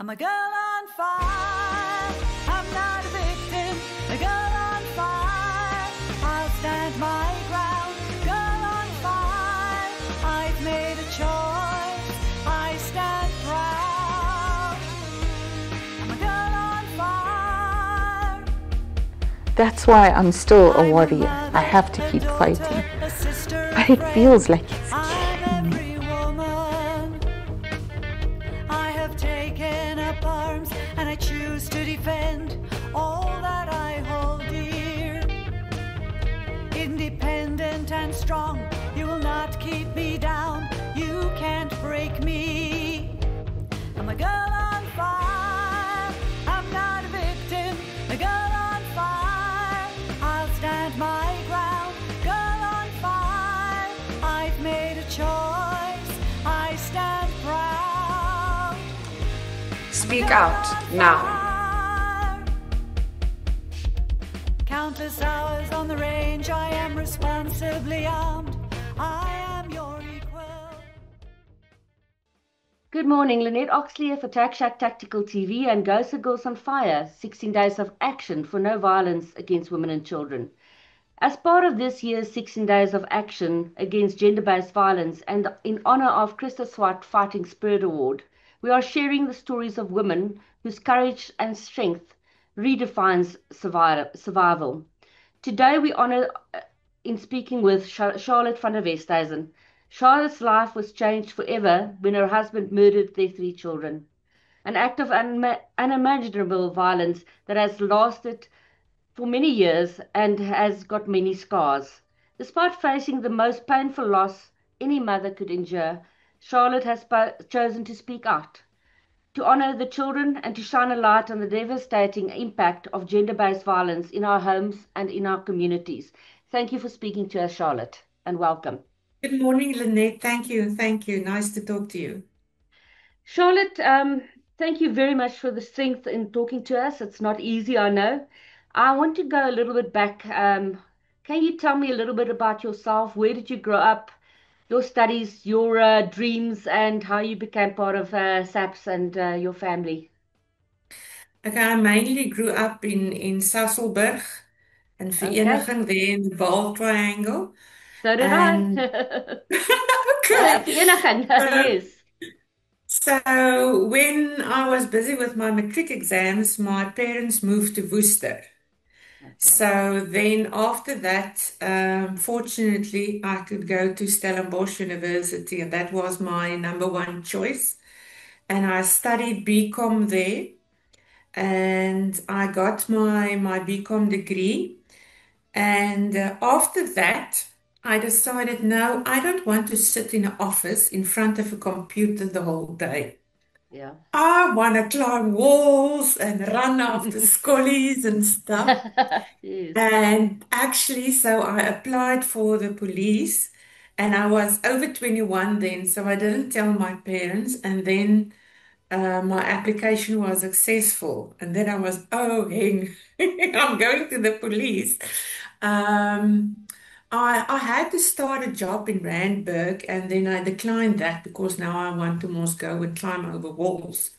I'm a girl on fire. I'm not a victim. A girl on fire. I'll stand my ground. Girl on fire. I've made a choice. I stand proud. I'm a girl on fire. That's why I'm still a warrior. I have to keep fighting. But it feels like it's killing me. Arms, and I choose to defend all that I hold dear. Independent and strong, you will not keep me down. You can't break me. I'm a girl on fire. I'm not a victim. A girl on fire. I'll stand my ground. Girl on fire. I've made a choice. I stand proud. Speak out now. Countless hours on the range, I am responsibly armed. I am your equal. Good morning, Lynette Oxley for Tax Shack Tactical TV and Gosa Girls on Fire, 16 days of action for no violence against women and children. As part of this year's 16 days of action against gender-based violence and in honor of Krista Swart Fighting Spirit Award, we are sharing the stories of women whose courage and strength redefines survival. Today we honor in speaking with Charlotte van der Westhuizen. Charlotte's life was changed forever when her husband murdered their 3 children. An act of unimaginable violence that has lasted for many years and has got many scars. Despite facing the most painful loss any mother could endure, Charlotte has chosen to speak out, to honor the children and to shine a light on the devastating impact of gender-based violence in our homes and in our communities. Thank you for speaking to us, Charlotte, and welcome. Good morning, Lynette. Thank you. Thank you. Nice to talk to you. Charlotte, thank you very much for the strength in talking to us. It's not easy, I know. I want to go a little bit back. Can you tell me a little bit about yourself? Where did you grow up? Your studies, your dreams, and how you became part of SAPS and your family. Okay, I mainly grew up in Sasolburg and Vereniging there in the Vaal Triangle. So did And I. okay. Vereniging, yes. So when I was busy with my matric exams, my parents moved to Worcester. So then after that, fortunately, I could go to Stellenbosch University, and that was my number one choice. And I studied BCom there, and I got my BCom degree. And after that, I decided, no, I don't want to sit in an office in front of a computer the whole day. Yeah. I want to climb walls and run after scollies and stuff. Yes. And actually, so I applied for the police, and I was over 21 then, so I didn't tell my parents. And then my application was successful. And then I was, oh, hang, I'm going to the police. I had to start a job in Randburg, and then I declined that because now I want to most go and climb over walls.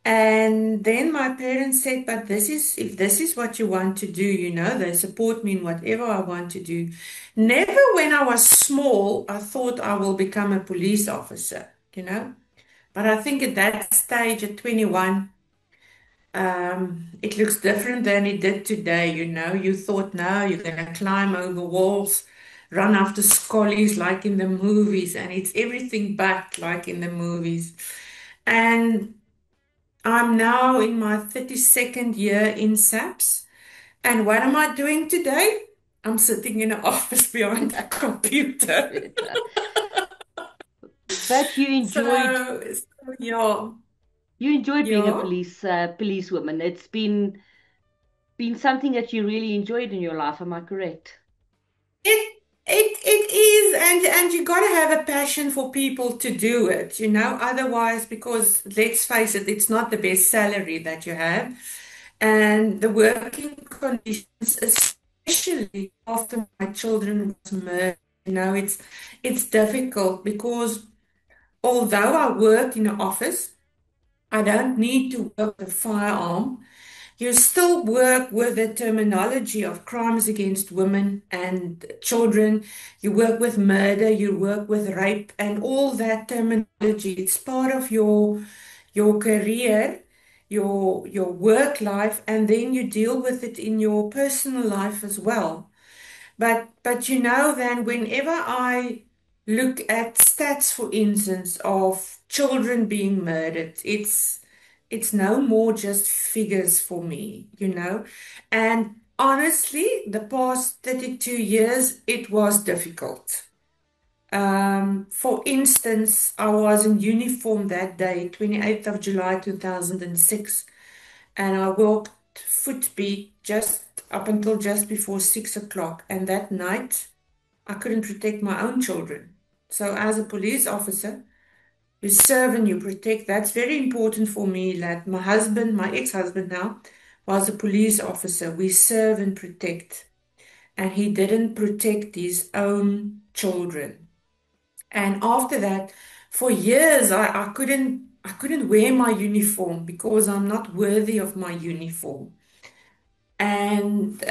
And then my parents said, but if this is what you want to do, they support me in whatever I want to do. Never when I was small, I thought I will become a police officer. But I think at that stage, at 21, it looks different than it did today. You thought, no, you're going to climb over walls, run after scollies like in the movies, and it's everything but like in the movies. And I'm now in my 32nd year in SAPS. And what am I doing today? I'm sitting in an office behind a computer. But you enjoyed, yeah. you enjoyed being a Yeah. policewoman. It's been something that you really enjoyed in your life. Am I correct? It is, and you got to have a passion for people to do it. Otherwise, because let's face it, it's not the best salary that you have, and the working conditions, especially after my children was murdered. It's difficult because although I work in an office, I don't need to work with a firearm. You still work with the terminology of crimes against women and children. You work with murder, you work with rape, and all that terminology. It's part of your career, your work life, and then you deal with it in your personal life as well. But then whenever I look at stats, for instance, of children being murdered, it's no more just figures for me. And honestly, the past 32 years, it was difficult. For instance, I was in uniform that day, 28th of July 2006, and I walked footbeat just up until just before 6 o'clock. And that night, I couldn't protect my own children. So, as a police officer, you serve and you protect. That's very important for me. Like my husband, my ex-husband now, was a police officer. We serve and protect. And he didn't protect his own children. And after that, for years, I couldn't wear my uniform because I'm not worthy of my uniform. And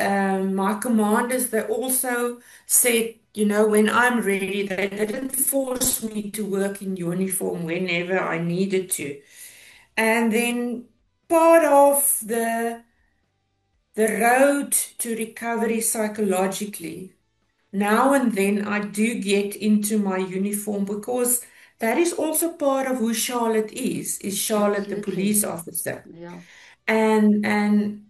my commanders, they also said, when I'm ready, they didn't force me to work in uniform whenever I needed to. And then part of the road to recovery psychologically, now and then I do get into my uniform because that is also part of who Charlotte is Charlotte the Absolutely. police officer. Yeah. And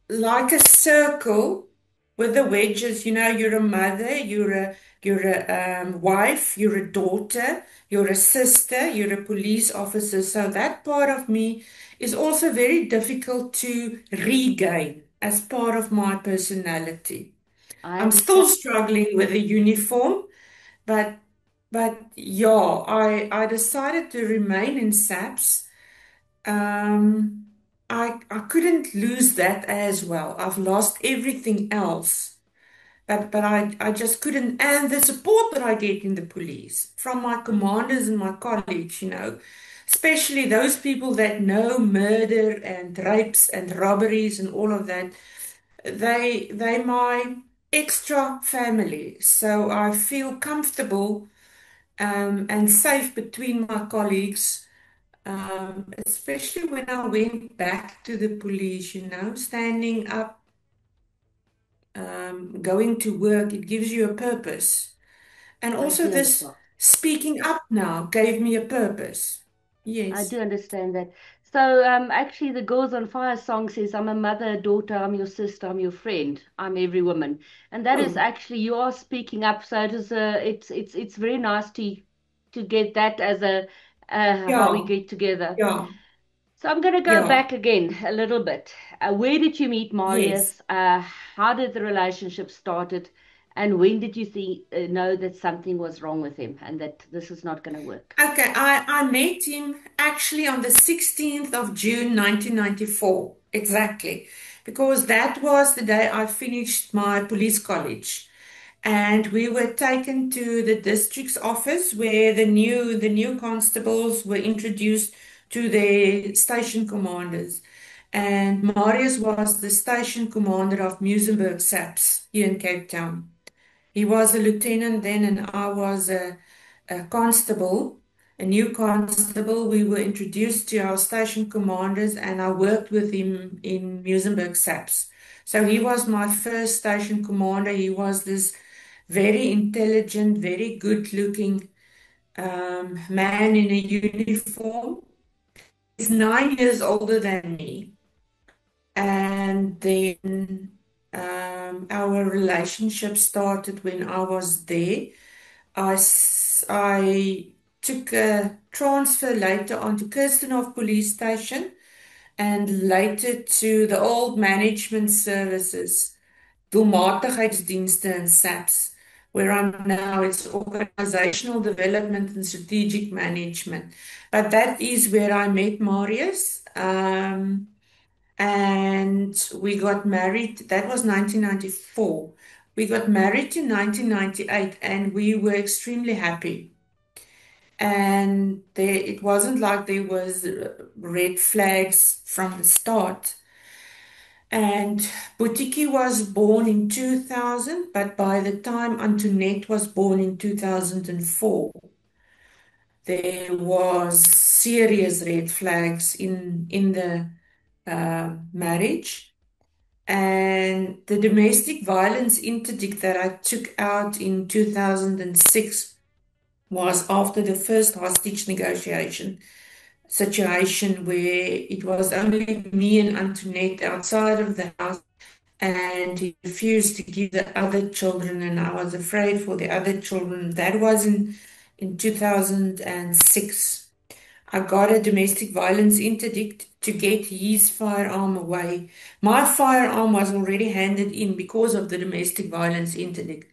like a circle with the wedges, you're a mother, you're a wife, you're a daughter, you're a sister, you're a police officer. So that part of me is also very difficult to regain as part of my personality. I I'm still understand. struggling with the uniform, but yeah, I decided to remain in SAPS. um, I couldn't lose that as well. I've lost everything else, but I just couldn't. And the support that I get in the police from my commanders and my colleagues, especially those people that know murder and rapes and robberies and all of that, they my extra family. So I feel comfortable and safe between my colleagues, especially when I went back to the police, standing up, going to work, it gives you a purpose. And I also, do this understand. speaking up now gave me a purpose. I Yes. do understand that. So, actually, the Girls on Fire song says, "I'm a mother, a daughter, I'm your sister, I'm your friend, I'm every woman," and that is Oh, actually you are speaking up. So it is it's very nice to get that as a how we yeah, get together. yeah, So I'm going to go yeah, back again a little bit. Where did you meet yes. Marius? How did the relationship started? And when did you know that something was wrong with him and that this is not going to work? Okay, I met him actually on the 16th of June 1994, exactly, because that was the day I finished my police college. And we were taken to the district's office where the new constables were introduced to their station commanders. And Marius was the station commander of Muizenberg SAPS here in Cape Town. He was a lieutenant then, and I was a constable, a new constable. We were introduced to our station commanders, and I worked with him in Muizenberg SAPS. So he was my first station commander. He was this very intelligent, very good-looking man in a uniform. He's 9 years older than me. And then our relationship started when I was there. I took a transfer later on to Kirstenhof Police Station and later to the old management services, doelmatigheidsdienste and SAPS, where I'm now. It's organizational development and strategic management. But that is where I met Marius. And we got married. That was 1994. We got married in 1998, and we were extremely happy. And it wasn't like there was red flags from the start. And Butiki was born in 2000, but by the time Antoinette was born in 2004, there was serious red flags in the marriage. And the domestic violence interdict that I took out in 2006 was after the first hostage negotiation situation where it was only me and Antoinette outside of the house, and he refused to give the other children, and I was afraid for the other children. That was in 2006. I got a domestic violence interdict to get his firearm away. My firearm was already handed in because of the domestic violence interdict.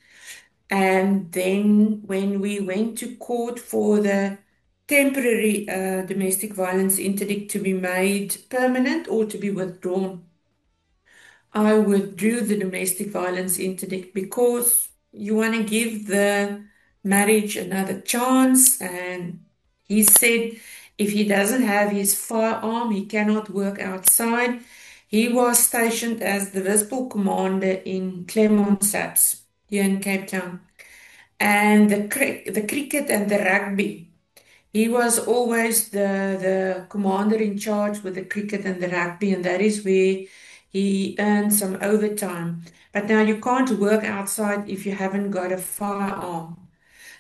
And then when we went to court for the temporary domestic violence interdict to be made permanent or to be withdrawn, I withdrew the domestic violence interdict because you want to give the marriage another chance. And he said if he doesn't have his firearm, he cannot work outside. He was stationed as the Wispel commander in Claremont SAPS here in Cape Town. And the cricket and the rugby. He was always the commander in charge with the cricket and the rugby, and that is where he earned some overtime. But now you can't work outside if you haven't got a firearm.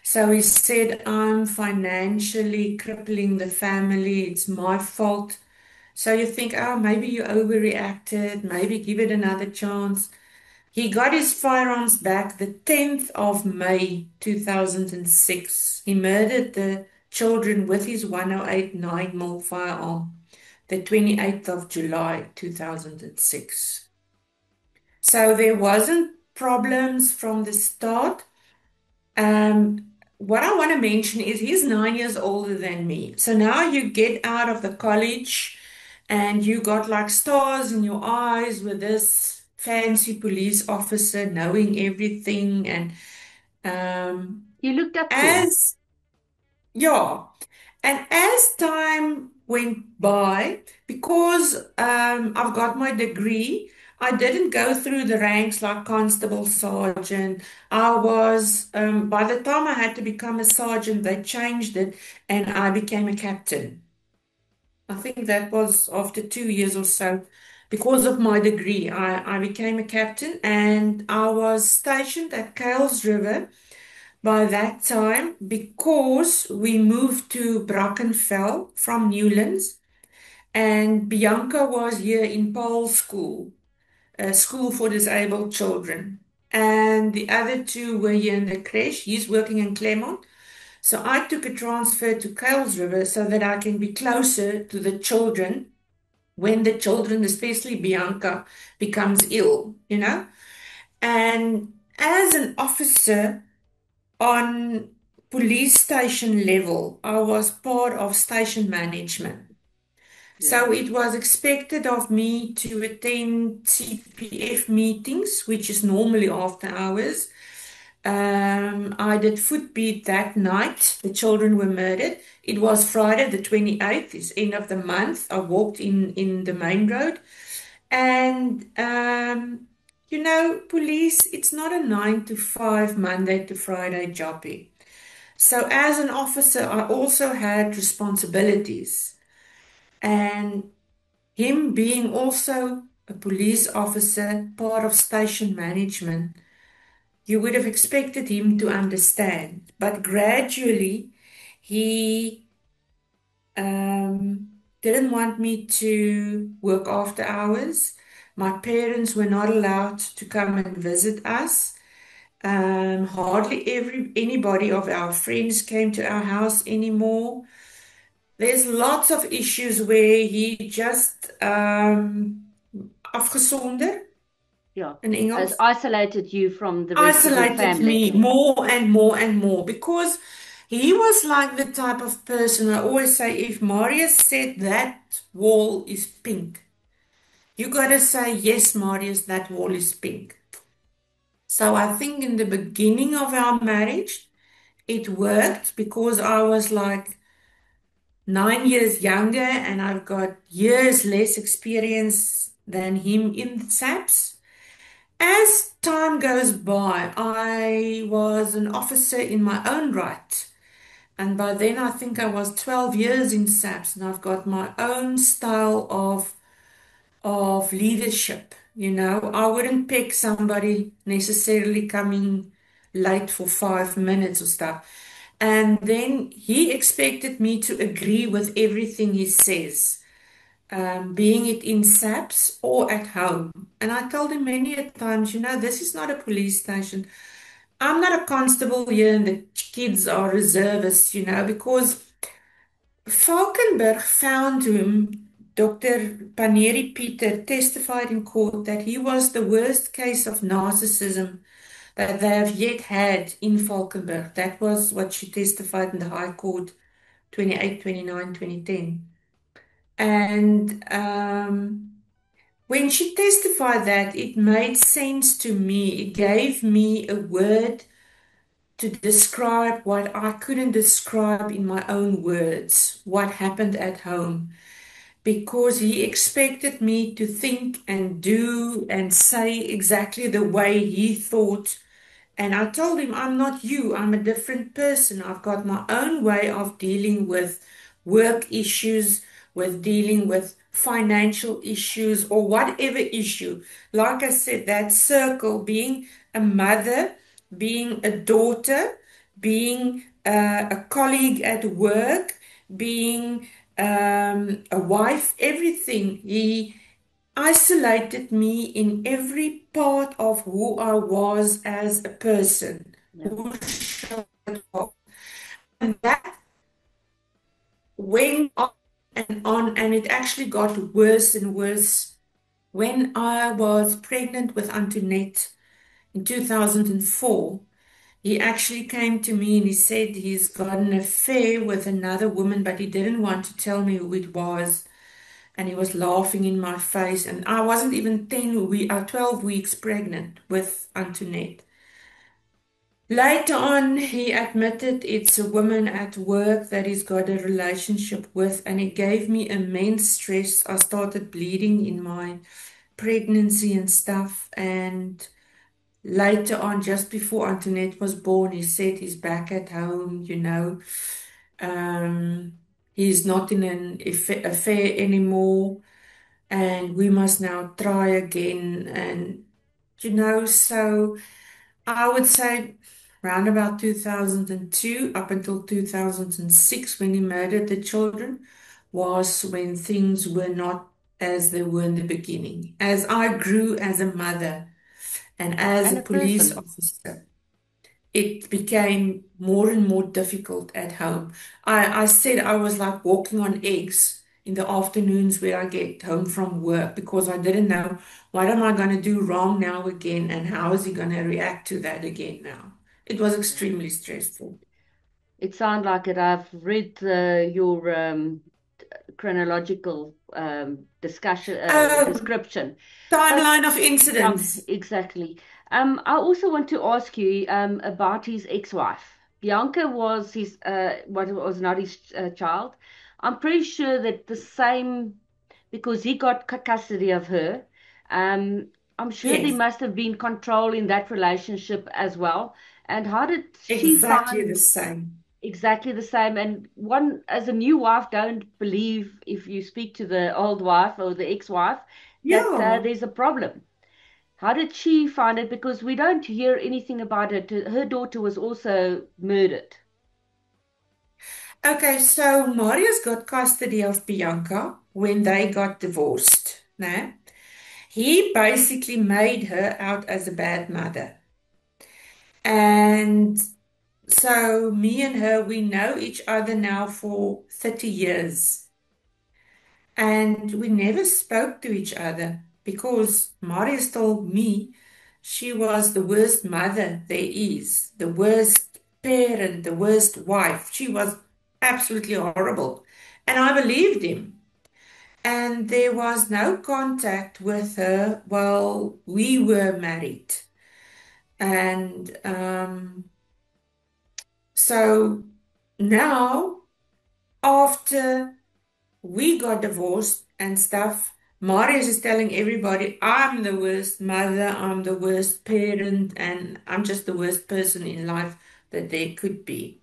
So he said, I'm financially crippling the family. It's my fault. So you think, oh, maybe you overreacted. Maybe give it another chance. He got his firearms back the 10th of May 2006. He murdered the children with his 108 9mm firearm the 28th of July 2006. So there wasn't problems from the start. What I want to mention is he's 9 years older than me. So now you get out of the college and you got like stars in your eyes with this fancy police officer knowing everything. And You looked up to him. as, yeah, and as time went by, because I've got my degree, I didn't go through the ranks like constable, sergeant. I was, by the time I had to become a sergeant, they changed it and I became a captain. I think that was after 2 years or so. Because of my degree, I became a captain and I was stationed at Kuils River by that time because we moved to Brackenfell from Newlands, and Bianca was here in Paul School, a school for disabled children. And the other two were here in the creche. He's working in Claremont. So I took a transfer to Kuils River so that I can be closer to the children when the children, especially Bianca, becomes ill. And as an officer, on police station level, I was part of station management. Yeah. So it was expected of me to attend CPF meetings, which is normally after hours. I did footbeat that night. The children were murdered. It was Friday the 28th, it's end of the month. I walked in the main road. And police, it's not a 9 to 5, Monday to Friday jobbie. So as an officer, I also had responsibilities. And him being also a police officer, part of station management, you would have expected him to understand. But gradually, he didn't want me to work after hours. My parents were not allowed to come and visit us. Hardly anybody of our friends came to our house anymore. There's lots of issues where he just afgezonder Yeah. in Has Engels isolated you from the rest of your isolated family. me more and more and more because he was like the type of person. I always say, if Marius said that wall is pink, you gotta say, yes, Marius, that wall is pink. So I think in the beginning of our marriage, it worked because I was like 9 years younger and I've got years less experience than him in SAPS. As time goes by, I was an officer in my own right. And by then, I think I was 12 years in SAPS, and I've got my own style of leadership. I wouldn't pick somebody necessarily coming late for 5 minutes or stuff. And then he expected me to agree with everything he says, being it in SAPS or at home. And I told him many a times, this is not a police station. I'm not a constable here, and the kids are reservists, because Falkenberg found whom Dr. Paneri Peter testified in court that he was the worst case of narcissism that they have yet had in Falkenberg. That was what she testified in the High Court 28, 29, 2010. And when she testified that, it made sense to me. It gave me a word to describe what I couldn't describe in my own words, what happened at home, because he expected me to think and do and say exactly the way he thought. And I told him, I'm not you, I'm a different person. I've got my own way of dealing with work issues, with dealing with financial issues, or whatever issue. Like I said, that circle, being a mother, being a daughter, being a colleague at work, being a wife, everything. He isolated me in every part of who I was as a person. Yeah. And that went on, and it actually got worse and worse. When I was pregnant with Antoinette in 2004, he actually came to me and he said he's got an affair with another woman, but he didn't want to tell me who it was. And he was laughing in my face. And I wasn't even 12 weeks pregnant with Antoinette. Later on, he admitted it's a woman at work that he's got a relationship with, and it gave me immense stress. I started bleeding in my pregnancy and stuff. And later on, just before Antoinette was born, he said he's back at home. Um, he's not in an affair anymore, and we must now try again. And, so I would say around about 2002 up until 2006, when he murdered the children, was when things were not as they were in the beginning. As I grew as a mother and as And a a police person. officer, it became more and more difficult at home. I said I was like walking on eggs in the afternoons where I get home from work, because I didn't know what am I going to do wrong now again, and how is he going to react to that again now. It was extremely stressful. It sounds like it. I've read your chronological discussion Oh, description. But timeline of yeah, incidents. exactly. I also want to ask you about his ex-wife. Bianca was his what was not his child. I'm pretty sure that the same, because he got custody of her. Um, I'm sure there Yes, must have been control in that relationship as well. And how did she exactly the find same. exactly the same? And one, as a new wife, don't believe if you speak to the old wife or the ex-wife that Yeah. there's a problem. How did she find it? Because we don't hear anything about it. Her daughter was also murdered. Okay, so Marius got custody of Bianca when they got divorced. Né? He basically made her out as a bad mother. And so me and her, we know each other now for 30 years. And we never spoke to each other because Marius told me she was the worst mother there is, the worst parent, the worst wife. She was absolutely horrible. And I believed him. And there was no contact with her while we were married. And So now, after we got divorced and stuff, Marius is telling everybody, I'm the worst mother, I'm the worst parent, and I'm just the worst person in life that there could be.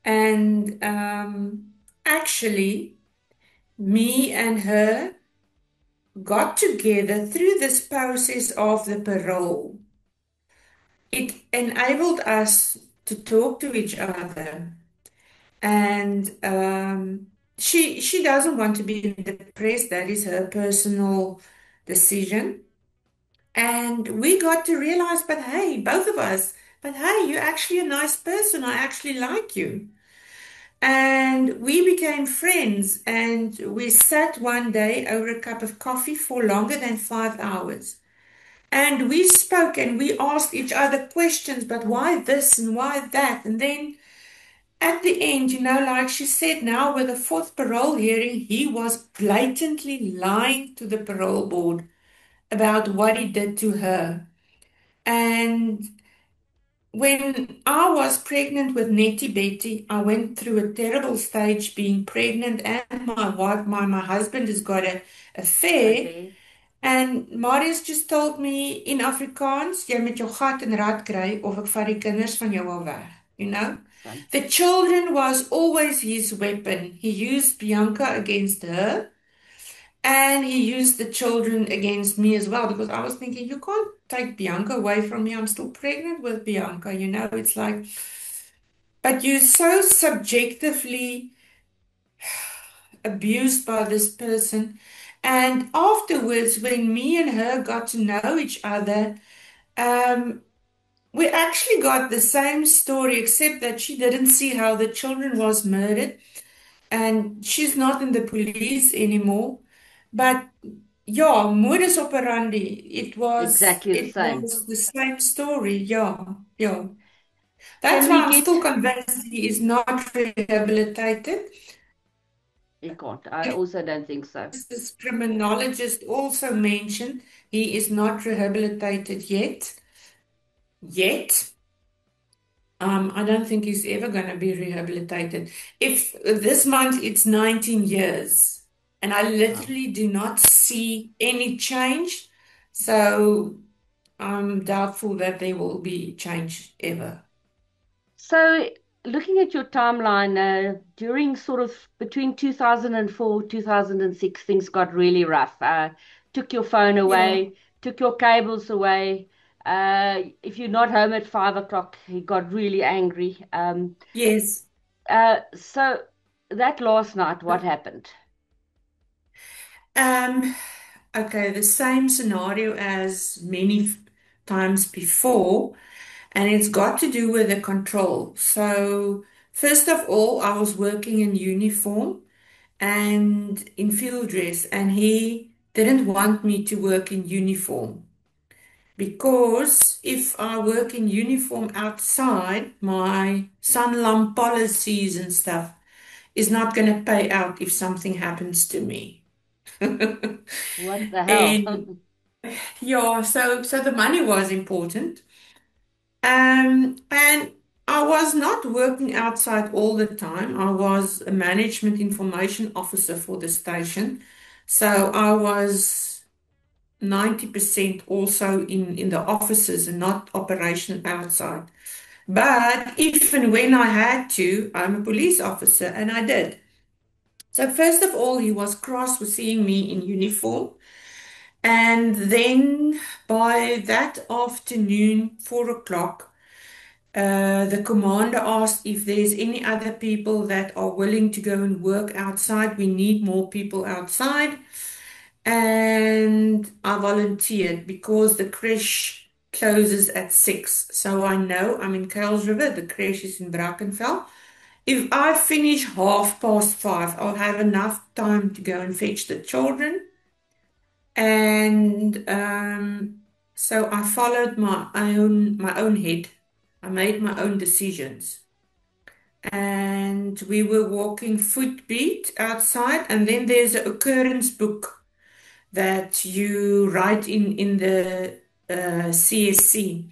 And actually, me and her got together through this process of the parole. It enabled us to talk to each other. And she doesn't want to be in the press. That is her personal decision. And we got to realize, but hey, both of us, but hey, you're actually a nice person. I actually like you. And we became friends, and we sat one day over a cup of coffee for longer than 5 hours. And we spoke and we asked each other questions, but why this and why that? And then at the end, like she said, now with the fourth parole hearing, he was blatantly lying to the parole board about what he did to her. And when I was pregnant with Nettie Betty, I went through a terrible stage being pregnant, and my husband has got a affair. Okay. And Marius just told me in Afrikaans, jy moet jou gat en rad kry of ek vat die kinders van jou al weg. You know? Son. The children was always his weapon. He used Bianca against her, and he used the children against me as well, because I was thinking, you can't take Bianca away from me. I'm still pregnant with Bianca. It's like, but you're so subjectively abused by this person. And afterwards, when me and her got to know each other, um, we actually got the same story, except that she didn't see how the children was murdered, and she's not in the police anymore. But yeah, modus operandi, it was Exactly the it same. was the same story. Yeah, yeah. Can That's why we I'm get? still convinced he is not rehabilitated. You can't. I also don't think so. This criminologist also mentioned he is not rehabilitated yet. Yet. I don't think he's ever going to be rehabilitated. If this month it's 19 years, and I Wow. literally do not see any change, so I'm doubtful that there will be change ever. So, looking at your timeline, during sort of between 2004, 2006, things got really rough. Took your phone Yeah. away, took your cables away. If you're not home at 5 o'clock, he got really angry. Yes. So that last night, what happened? Um, okay, the same scenario as many times before, and it's got to do with the control. So, first of all, I was working in uniform and in field dress, and he didn't want me to work in uniform because if I work in uniform outside, my Sanlam policies and stuff is not going to pay out if something happens to me. What the hell? And yeah, so the money was important. And I was not working outside all the time. I was a management information officer for the station. So I was 90% also in the offices and not operational outside. But even when I had to, I'm a police officer and I did. So first of all, he was cross with seeing me in uniform. And then by that afternoon, 4 o'clock, the commander asked if there's any other people that are willing to go and work outside. We need more people outside. And I volunteered because the creche closes at 6. So I know I'm in Kuilsriver, the creche is in Brackenfell. If I finish 5:30, I'll have enough time to go and fetch the children. And so I followed my own head. I made my own decisions. And we were walking footbeat outside, and then there's an occurrence book that you write in the CSC.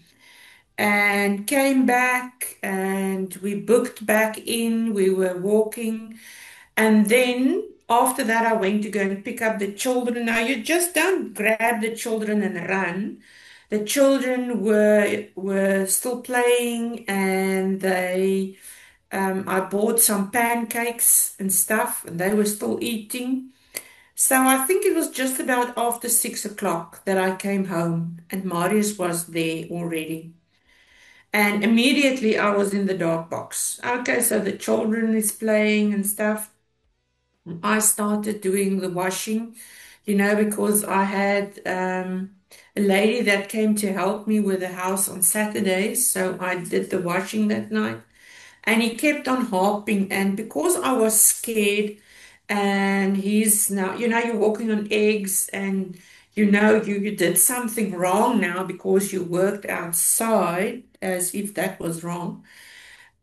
and came back and we booked back in. We were walking. And then after that, I went to go and pick up the children. Now, you just don't grab the children and run. The children were still playing, and I bought some pancakes and stuff, and they were still eating. So I think it was just about after 6 o'clock that I came home, and Marius was there already. And immediately I was in the dark box. Okay, so the children is playing and stuff. I started doing the washing, because I had a lady that came to help me with the house on Saturdays. So I did the washing that night. And he kept on harping. And because I was scared, and he's now, you're walking on eggs, and you did something wrong now because you worked outside as if that was wrong.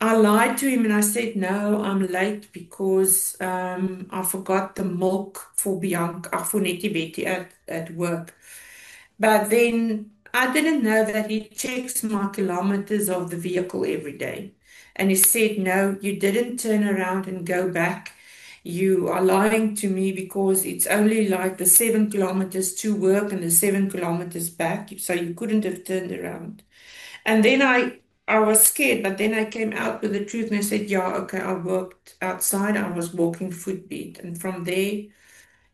I lied to him and I said, no, I'm late because I forgot the milk for Bianca, for Nettie Betty at work. But then I didn't know that he checks my kilometers of the vehicle every day. And he said, no, you didn't turn around and go back. You are lying to me because it's only like the 7 kilometers to work and the 7 kilometers back. So you couldn't have turned around. And then I was scared, but then I came out with the truth and I said, yeah, okay, I worked outside. I was walking footbeat. And from there,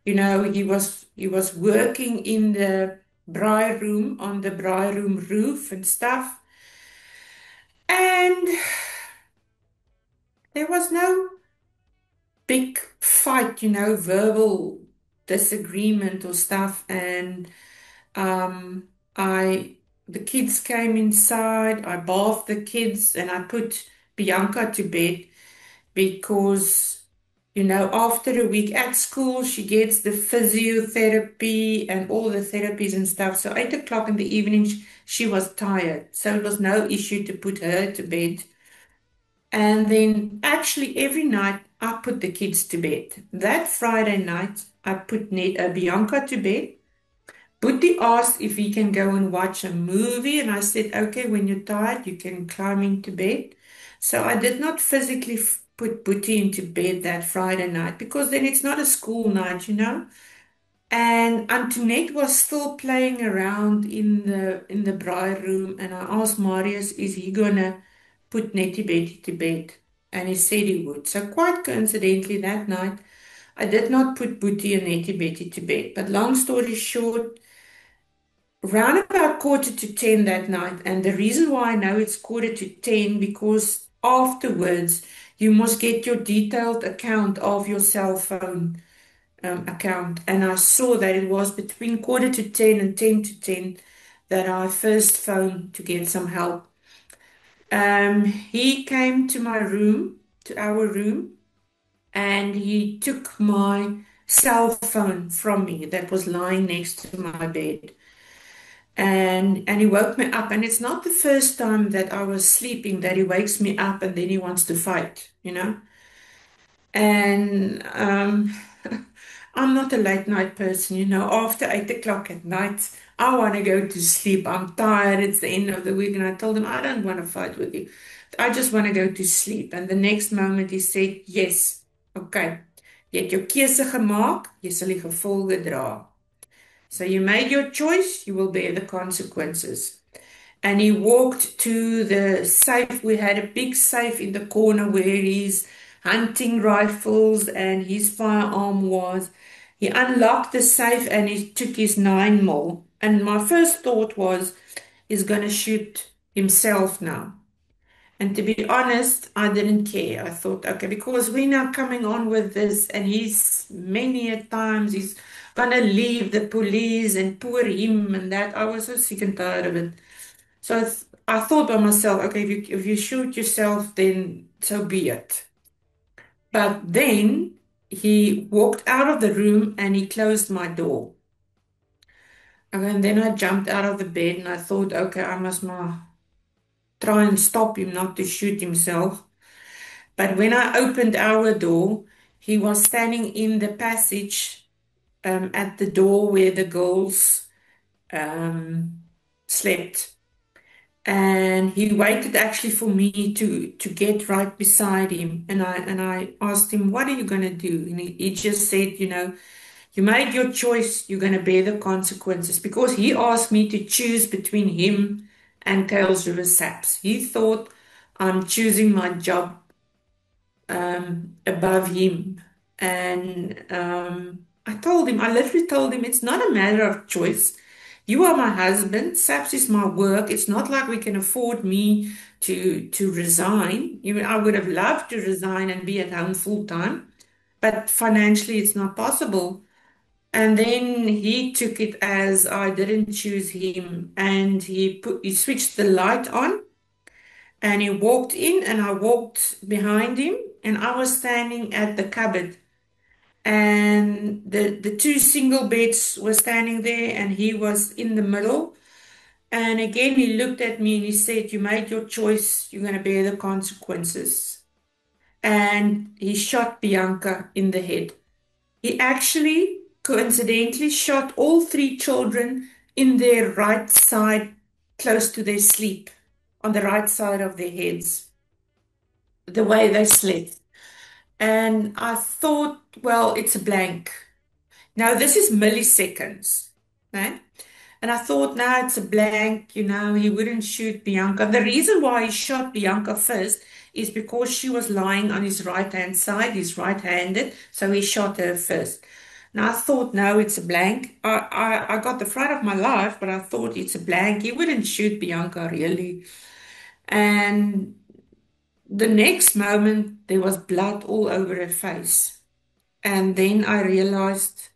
he was working in the braai room, on the braai room roof and stuff. And there was no big fight, verbal disagreement or stuff. And um, I, the kids came inside. I bathed the kids and I put Bianca to bed because, after a week at school, she gets the physiotherapy and all the therapies and stuff. So 8 o'clock in the evening, she was tired. So it was no issue to put her to bed. And then actually every night I put the kids to bed. That Friday night, I put Bianca to bed. Boetie asked if he can go and watch a movie, and I said, okay, when you're tired, you can climb into bed. So I did not physically put Boetie into bed that Friday night because then it's not a school night. And Antoinette was still playing around in the braai room, and I asked Marius, is he gonna put Nettie Betty to bed? And he said he would. So quite coincidentally that night, I did not put Boetie and Nettie Betty to bed. But long story short, round about 9:45 that night, and the reason why I know it's 9:45 because afterwards you must get your detailed account of your cell phone account, and I saw that it was between 9:45 and 10 to 10 that I first phoned to get some help. He came to my room, to our room, and he took my cell phone from me that was lying next to my bed. And he woke me up, and it's not the first time that I was sleeping that he wakes me up and then he wants to fight. And I'm not a late night person. After 8 o'clock at night, I want to go to sleep. I'm tired. It's the end of the week. And I told him, I don't want to fight with you. I just want to go to sleep. And the next moment he said, yes, okay. Jy het jou keuse gemaak, jy sal die gevolge dra. So you made your choice, you will bear the consequences. And he walked to the safe. We had a big safe in the corner where his hunting rifles and his firearm was. He unlocked the safe and he took his 9mm. And my first thought was, he's going to shoot himself now. And to be honest, I didn't care. I thought, okay, because we're now coming on with this, and he's many a times he's gonna leave the police and poor him and that. I was so sick and tired of it. So I thought by myself, okay, if you shoot yourself, then so be it. But then he walked out of the room and he closed my door. Okay, and then I jumped out of the bed and I thought, okay, I must try and stop him not to shoot himself. But when I opened our door, he was standing in the passage at the door where the girls slept. And he waited actually for me to get right beside him. And I asked him, "What are you going to do?" And he just said, "You made your choice. You're going to bear the consequences." Because he asked me to choose between him and Kales River Saps. He thought I'm choosing my job above him. And I literally told him, it's not a matter of choice. You are my husband. SAPS is my work. It's not like we can afford me to resign. I would have loved to resign and be at home full time, but financially it's not possible. And then he took it as I didn't choose him, and he switched the light on, and he walked in, and I walked behind him, and I was standing at the cupboard, and the two single beds were standing there, and he was in the middle. And again, he looked at me and he said, "You made your choice. You're going to bear the consequences." And he shot Bianca in the head. He actually coincidentally shot all three children in their right side, close to their sleep, on the right side of their heads, the way they slept. And I thought, well, it's a blank. Now, this is milliseconds, right? And I thought, now it's a blank, he wouldn't shoot Bianca. The reason why he shot Bianca first is because she was lying on his right-hand side, he's right-handed, so he shot her first. Now, I thought, no, it's a blank. I got the fright of my life, but I thought it's a blank. He wouldn't shoot Bianca, really. And the next moment, there was blood all over her face. And then I realized,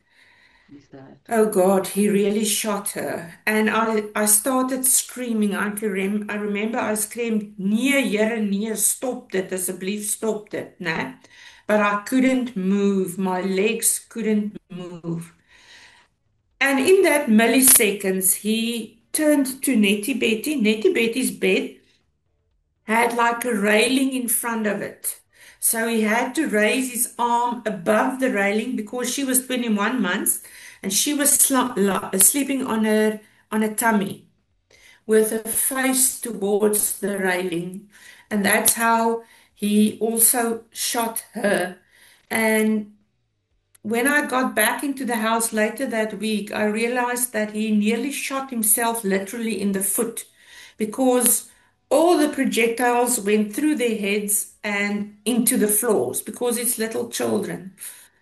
Is that? oh God, he really shot her. And I started screaming. I remember I screamed, "Nee, Here, nee, stop dit, asseblief stop dit," né? But I couldn't move. My legs couldn't move. And in that milliseconds, he turned to Nettie Betty. Nettie Betty's bed had like a railing in front of it. So he had to raise his arm above the railing because she was 21 months and she was sleeping on a tummy with her face towards the railing. And that's how he also shot her. And when I got back into the house later that week, I realized that he nearly shot himself literally in the foot because all the projectiles went through their heads and into the floors because it's little children.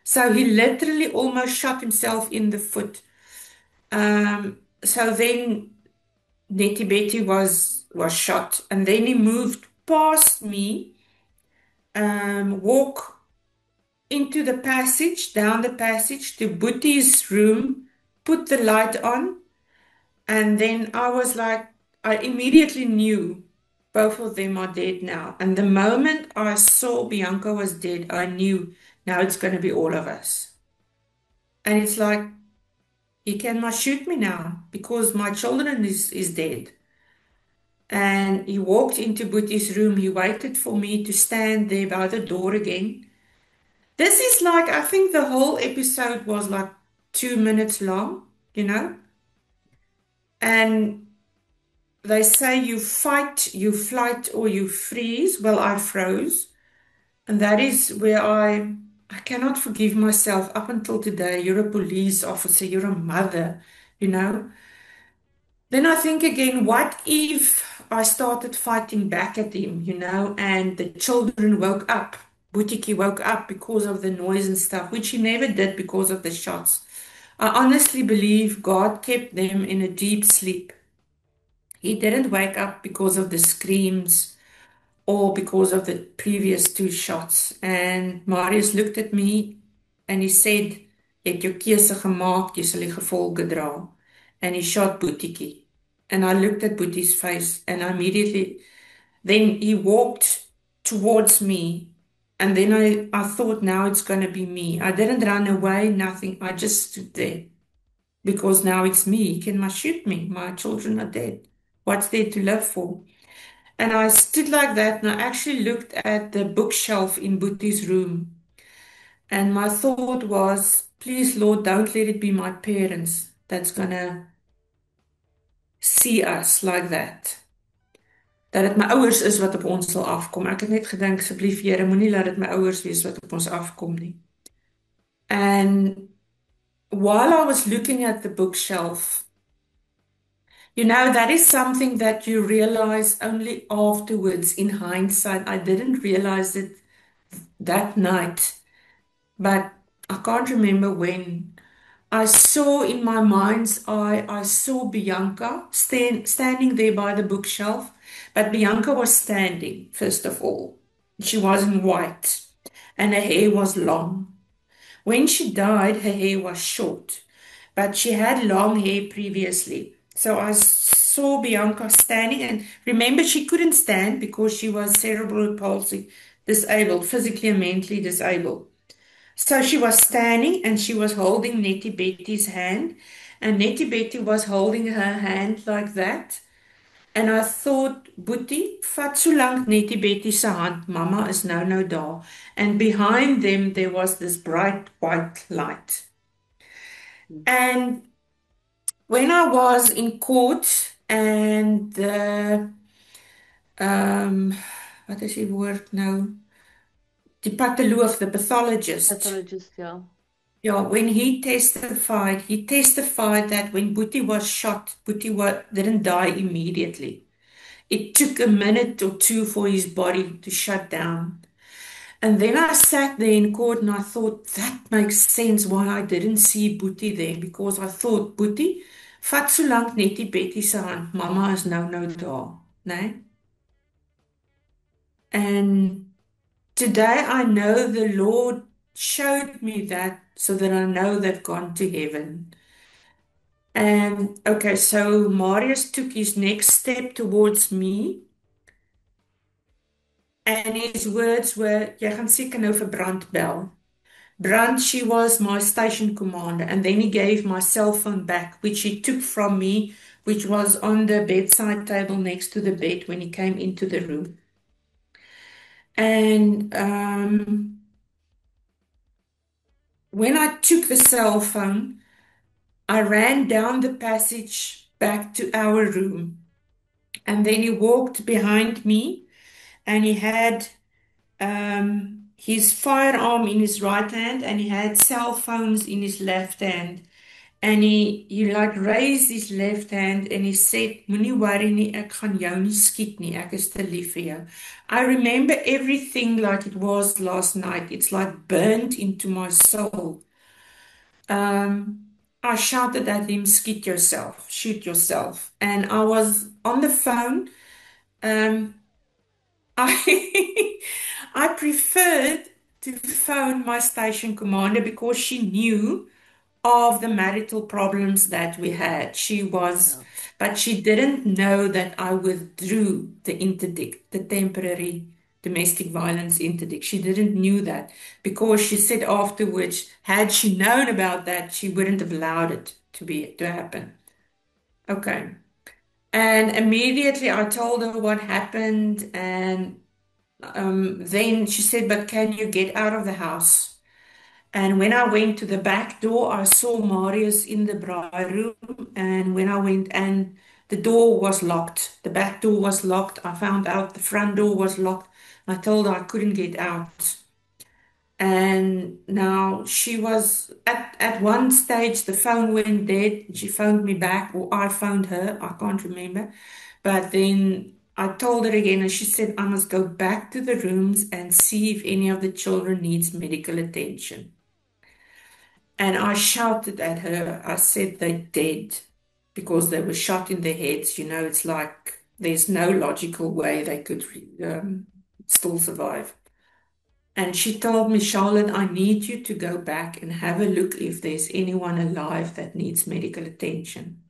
So he literally almost shot himself in the foot. So then Nettie Betty was shot, and then he moved past me, walk into the passage, down the passage to Boetie's room, put the light on, and then I was like, I immediately knew both of them are dead now. And the moment I saw Bianca was dead, I knew now it's going to be all of us. And it's like, he cannot shoot me now because my children is dead. And he walked into Boetie's room. He waited for me to stand there by the door again. This is like, I think the whole episode was like 2 minutes long, you know? And they say you fight, you flight, or you freeze. Well, I froze. And that is where I cannot forgive myself up until today. You're a police officer, you're a mother, you know? Then I think again, what if I started fighting back at him, and the children woke up? Butiki woke up because of the noise and stuff, which he never did because of the shots. I honestly believe God kept them in a deep sleep. He didn't wake up because of the screams or because of the previous two shots. And Marius looked at me and he said, "Jy het jou keuse gemaak, jy sal die gevolge dra." And he shot Boetiekie. And I looked at Boetie's face and then he walked towards me. And then I thought, now it's going to be me. I didn't run away, nothing. I just stood there because now it's me. He can shoot me. My children are dead. What's there to live for? And I stood like that and I actually looked at the bookshelf in Boetie's room. And my thought was, please, Lord, don't let it be my parents that's going to see us like that. dat dit my ouers is wat op ons sal afkom. Ek het net gedink, asseblief Here, moenie laat dit my ouers wees wat op ons afkom nie. And while I was looking at the bookshelf, that is something that you realize only afterwards in hindsight. I didn't realize it that night, but I can't remember when. I saw in my mind's eye, I saw Bianca standing there by the bookshelf, but Bianca was standing, first of all. She was in white, and her hair was long. When she died, her hair was short, but she had long hair previously. So I saw Bianca standing, and remember, she couldn't stand because she was cerebral palsy, disabled, physically and mentally disabled. So she was standing and she was holding Nettie Betty's hand, and Nettie Betty was holding her hand like that. En I thought, Boetie, vat so lank Nettie Betty se hand, Mama is nou daar. And behind them there was this bright white light. And when I was in court and wat is die woord nou? Die patholoog, the pathologist. Pathologist, yeah. Yeah, when he testified that when Boetie was shot, didn't die immediately. It took a minute or two for his body to shut down. And then I sat there in court and I thought, that makes sense why I didn't see Boetie there, because I thought, Boetie, vat so lank Nettie Betty se hand, Mama is nou daar, né? And today I know the Lord showed me that so that I know they've gone to heaven. And okay, so Marius took his next step towards me. And his words were, jy gaan seker nou vir Brand bel. Brand, she was my station commander. And then he gave my cell phone back, which he took from me, which was on the bedside table next to the bed when he came into the room. And when I took the cell phone, I ran down the passage back to our room. And then he walked behind me and he had his firearm in his right hand and he had cell phones in his left hand. And he like raised his left hand and he said, Moenie worry nie, ek gaan jou nie skiet nie, ek is te lief vir jou. I remember everything like it was last night. It's like burnt into my soul. I shouted at him, shoot yourself. And I was on the phone. I preferred to phone my station commander because she knew of the marital problems that we had. But she didn't know that I withdrew the interdict, the temporary domestic violence interdict. She didn't knew that because she said afterwards, had she known about that, she wouldn't have allowed it to happen. Okay. And immediately I told her what happened, and then she said, but can you get out of the house? And when I went to the back door, I saw Marius in the bride room. And when I went, and the door was locked, the back door was locked. I found out the front door was locked. I told her I couldn't get out. And now she was at one stage, the phone went dead. She phoned me back, or I phoned her, I can't remember. But then I told her again, and she said, I must go back to the rooms and see if any of the children needs medical attention. And I shouted at her, I said, they're dead because they were shot in their heads. It's like there's no logical way they could still survive. And she told me, Charlotte, I need you to go back and have a look if there's anyone alive that needs medical attention.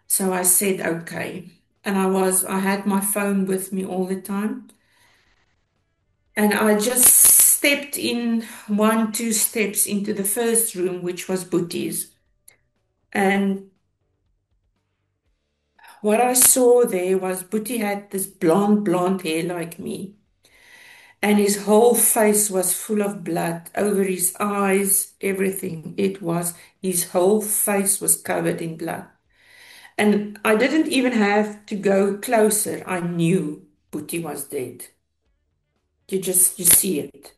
So I said, okay. And I had my phone with me all the time. And I just stepped in 2 steps into the first room, which was Boetie's. And what I saw there was Boetie had this blonde hair like me. And his whole face was full of blood over his eyes, everything. His whole face was covered in blood. And I didn't even have to go closer. I knew Boetie was dead. You see it.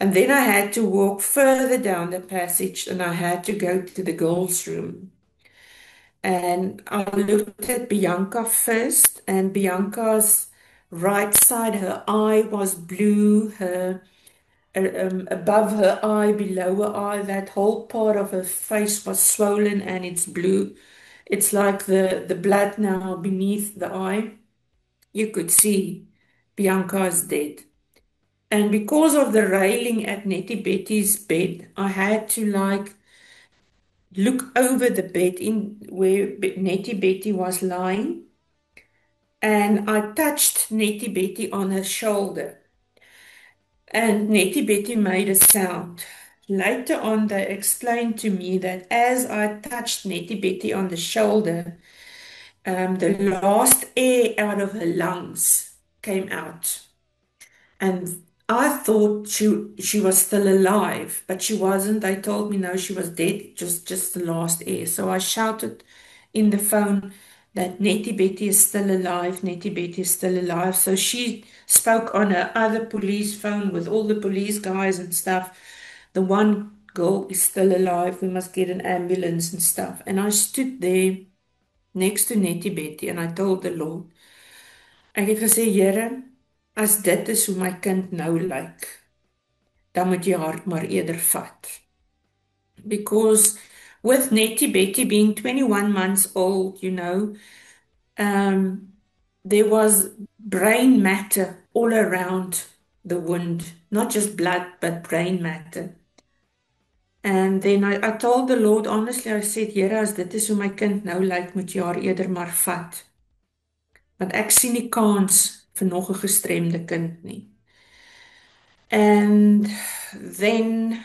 And then I had to walk further down the passage and I had to go to the girls' room. And I looked at Bianca first, and Bianca's right side, her eye was blue, her above her eye, below her eye, that whole part of her face was swollen and it's blue. It's like the blood now beneath the eye. You could see Bianca is dead. And because of the railing at Nettie Betty's bed, I had to like look over the bed in where Nettie Betty was lying, and I touched Nettie Betty on her shoulder, and Nettie Betty made a sound. Later on, they explained to me that as I touched Nettie Betty on the shoulder, the last air out of her lungs came out. And I thought she was still alive, but she wasn't. They told me no, she was dead, just the last air. So I shouted in the phone that Nettie Betty is still alive, Nettie Betty is still alive. So she spoke on her other police phone with all the police guys and stuff. The one girl is still alive. We must get an ambulance and stuff. And I stood there next to Nettie Betty and I told the Lord, ek het gesê, Here, as dit is hoe my kind nou lyk, dan moet jy haar maar eerder vat. Because with Nettie Betty being 21 months old, um, there was brain matter all around the wound, not just blood, but brain matter. And then I told the Lord, honestly, I said, Here, as dit is hoe my kind nou lyk, moet jy haar eerder maar vat. Want ek sien nie kans vir nog 'n gestremde kind nie. And then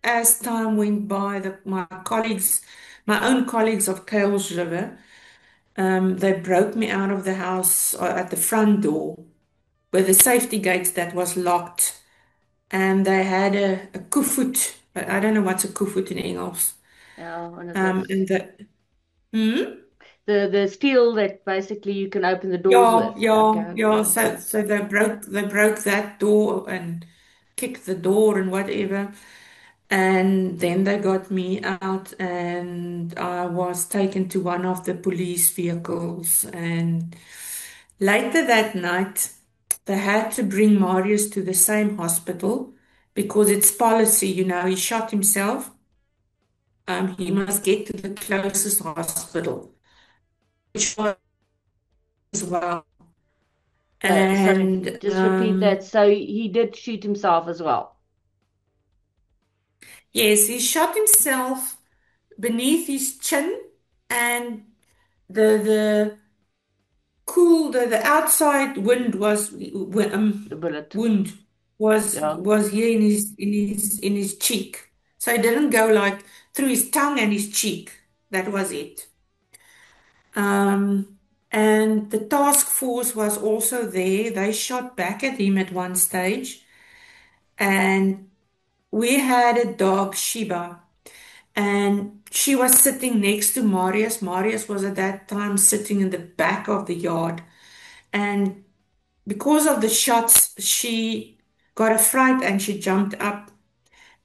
as time went by, my colleagues, my own colleagues of Kuils River, they broke me out of the house at the front door with the safety gates that was locked. And they had a koevoet. I don't know what's a koevoet in Engels. Yeah, one of Um, those. and the, hmm? The steel that basically you can open the doors Yeah, with. yeah, Okay, yeah. yeah. So they broke that door and kicked the door and whatever. And then they got me out and I was taken to one of the police vehicles. And later that night, they had to bring Marius to the same hospital because it's policy, he shot himself. He must get to the closest hospital, which was as well. Sorry, And just repeat that. So he did shoot himself as well. yes, he shot himself beneath his chin, and the the outside The bullet. wound was Yeah. was here in his cheek. So it didn't go like through his tongue and his cheek. That was it. And the task force was also there. They shot back at him at one stage, and we had a dog, Shiba, and she was sitting next to Marius. Marius was at that time sitting in the back of the yard. And because of the shots, she got a fright and she jumped up.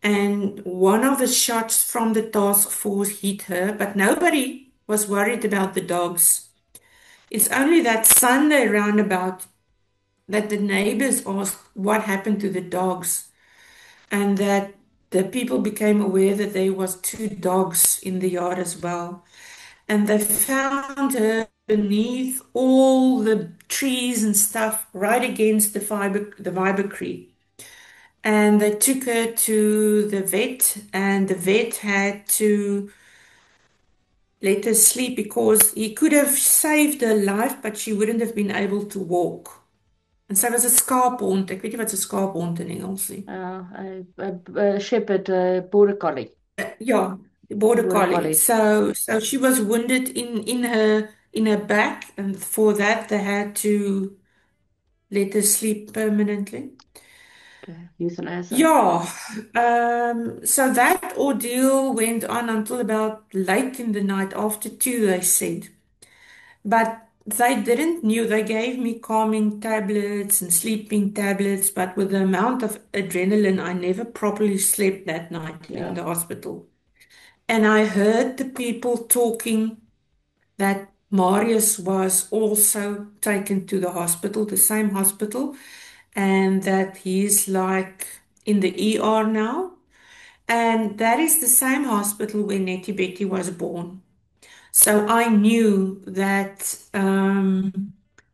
And one of the shots from the task force hit her, but nobody was worried about the dogs. It's only that Sunday roundabout that the neighbors asked what happened to the dogs, and that the people became aware that there was two dogs in the yard as well. And they found her beneath all the trees and stuff right against the Creek. And they took her to the vet, and the vet had to let her sleep because he could have saved her life, but she wouldn't have been able to walk. En sy was 'n skaaphond. Ek weet nie wat 'n skaaphond in Engels is. A shepherd, border collie. Yeah, border Border collie. collies. So she was wounded in her back, and for that they had to let her sleep permanently. euthanasia. Yeah, so that ordeal went on until about late in the night, after two, they said. But they didn't knew. They gave me calming tablets and sleeping tablets, but with the amount of adrenaline, I never properly slept that night in Yeah. the hospital. And I heard the people talking that Marius was also taken to the hospital, the same hospital, and that he's like in the ER now. And that is the same hospital where Nettie Betty was born. So I knew that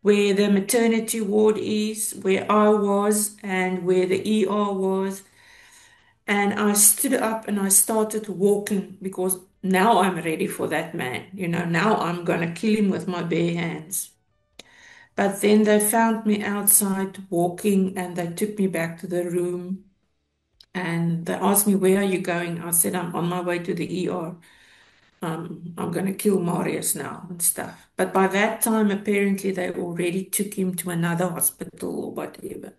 where the maternity ward is, where I was, and where the ER was. And I stood up and I started walking because now I'm ready for that man. Now I'm going to kill him with my bare hands. But then they found me outside walking and they took me back to the room and they asked me, "Where are you going?" I said, "I'm on my way to the ER. I'm going to kill Marius now and stuff." But by that time, apparently, they already took him to another hospital or whatever.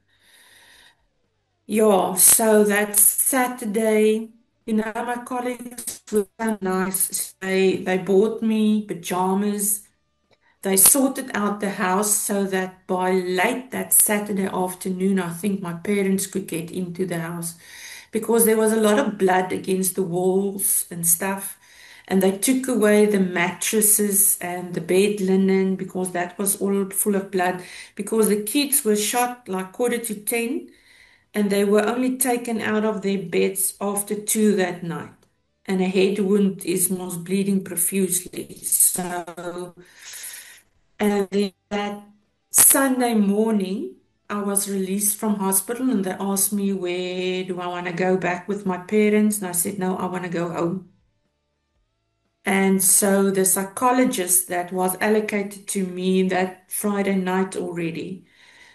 Yeah, so that's Saturday. My colleagues were so nice. They bought me pajamas. They sorted out the house so that by late that Saturday afternoon, I think my parents could get into the house because there was a lot of blood against the walls and stuff. And they took away the mattresses and the bed linen because that was all full of blood because the kids were shot like quarter to 10 and they were only taken out of their beds after 2 that night. And a head wound was bleeding profusely. So and then that Sunday morning, I was released from hospital and they asked me, where do I want to go back with my parents? And I said, no, I want to go home. And so the psychologist that was allocated to me that Friday night already,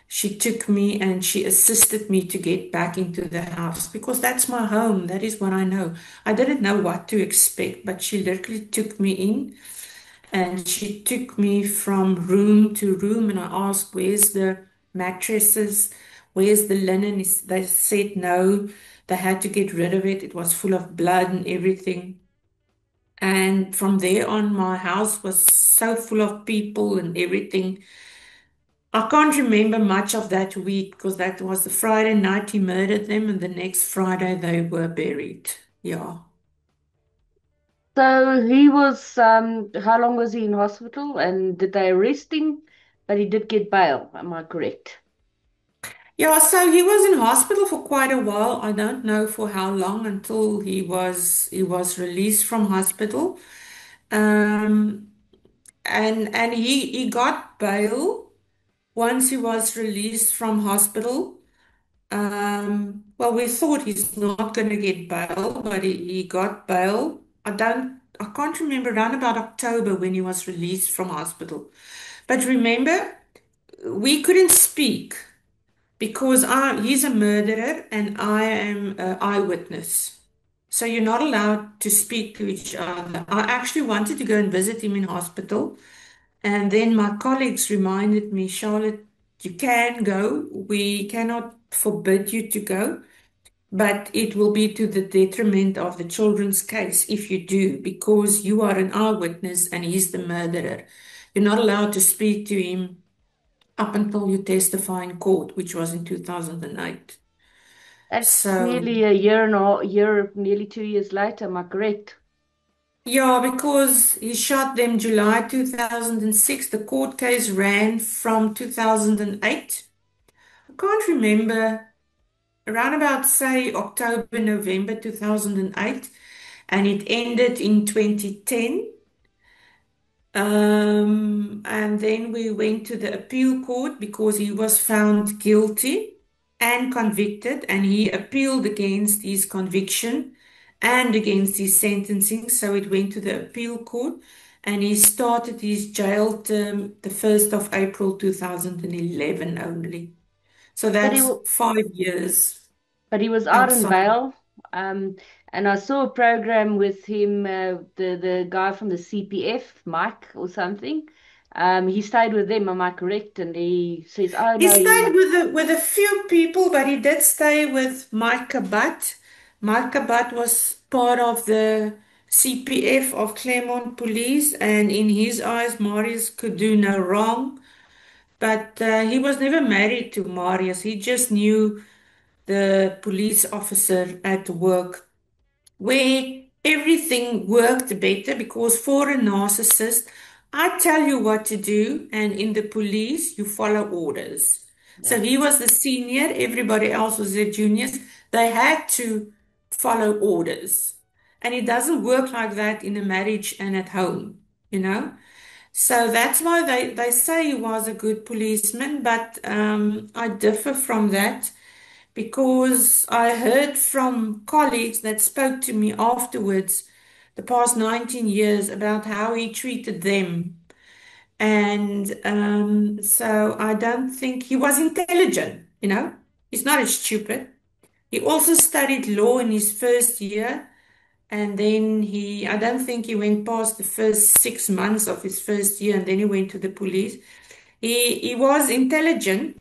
she took me and she assisted me to get back into the house because that's my home. That is what I know. I didn't know what to expect, but she literally took me in and she took me from room to room and I asked, where's the mattresses? Where's the linen? They said no, they had to get rid of it. It was full of blood and everything. And from there on, my house was so full of people and everything. I can't remember much of that week because that was the Friday night he murdered them, and the next Friday they were buried. Yeah. So he was, how long was he in hospital and did they arrest him? But he did get bail, am I correct? Yeah, so he was in hospital for quite a while. I don't know for how long until he was released from hospital. Um, and he got bail once he was released from hospital. Well, we thought he's not going to get bail, but he got bail. I can't remember around about October when he was released from hospital. But remember, we couldn't speak because he's a murderer and I am an eyewitness. So you're not allowed to speak to each other. I actually wanted to go and visit him in hospital. And then my colleagues reminded me, Charlotte, you can go. We cannot forbid you to go, but it will be to the detriment of the children's case if you do, because you are an eyewitness and he's the murderer. You're not allowed to speak to him up until you testify in court, which was in 2008. That's So, nearly a year and a year, nearly 2 years later, am I correct? yeah, because he shot them July 2006, the court case ran from 2008. I can't remember, around about, say, October, November 2008, and it ended in 2010. And then we went to the appeal court because he was found guilty and convicted, and he appealed against his conviction and against his sentencing. So it went to the appeal court, and he started his jail term the 1st of April 2011 only. So But he that's wa- 5 years but he was out on outside. bail. Um, and I saw a program with him, the guy from the CPF, Mike or something. He stayed with them, am I correct? And he says, oh He no, stayed he, with a few people, but he did stay with Micah Butt. Micah Butt was part of the CPF of Claremont Police, and in his eyes, Marius could do no wrong. But he was never married to Marius. He just knew the police officer at work, where everything worked better because for a narcissist, I tell you what to do, and in the police, you follow orders. yeah. So he was the senior, everybody else was the juniors. They had to follow orders. And it doesn't work like that in a marriage and at home, you know? So that's why they say he was a good policeman, but I differ from that because I heard from colleagues that spoke to me afterwards the past 19 years about how he treated them. And so I don't think he was intelligent, you know, he's not as stupid. He also studied law in his first year. And then I don't think he went past the first 6 months of his first year, and then he went to the police. He was intelligent,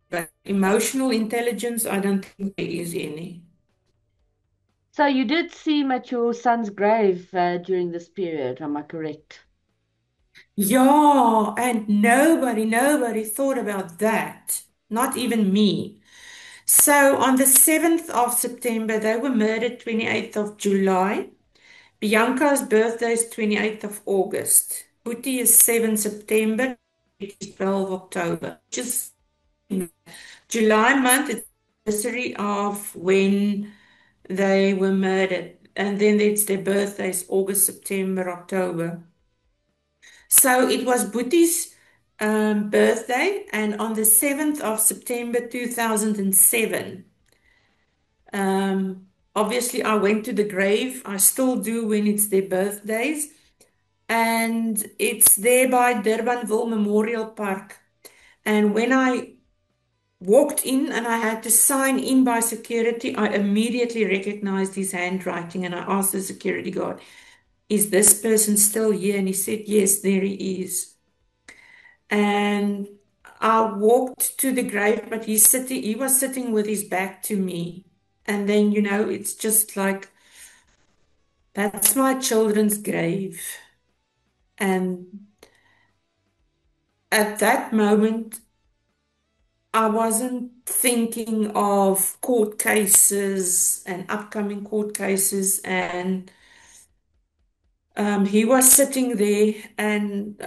but emotional intelligence, I don't think there is any. So you did see him at your son's grave during this period, am I correct? Yeah, and nobody thought about that. Not even me. So on the 7th of September, they were murdered 28th of July. Bianca's birthday is 28th of August. Boetie is 7 September, it is 12 October. Just July month is the anniversary of when they were murdered. And then it's their birthdays, August, September, October. So it was Boetie's birthday, and on the 7th of September 2007, obviously I went to the grave. I still do when it's their birthdays. And it's there by Durbanville Memorial Park. And when I walked in and I had to sign in by security, I immediately recognized his handwriting and I asked the security guard, is this person still here? And he said, yes, there he is. And I walked to the grave, but he was sitting with his back to me. And then, it's just like, that's my children's grave. And at that moment, I wasn't thinking of court cases and upcoming court cases. And he was sitting there, and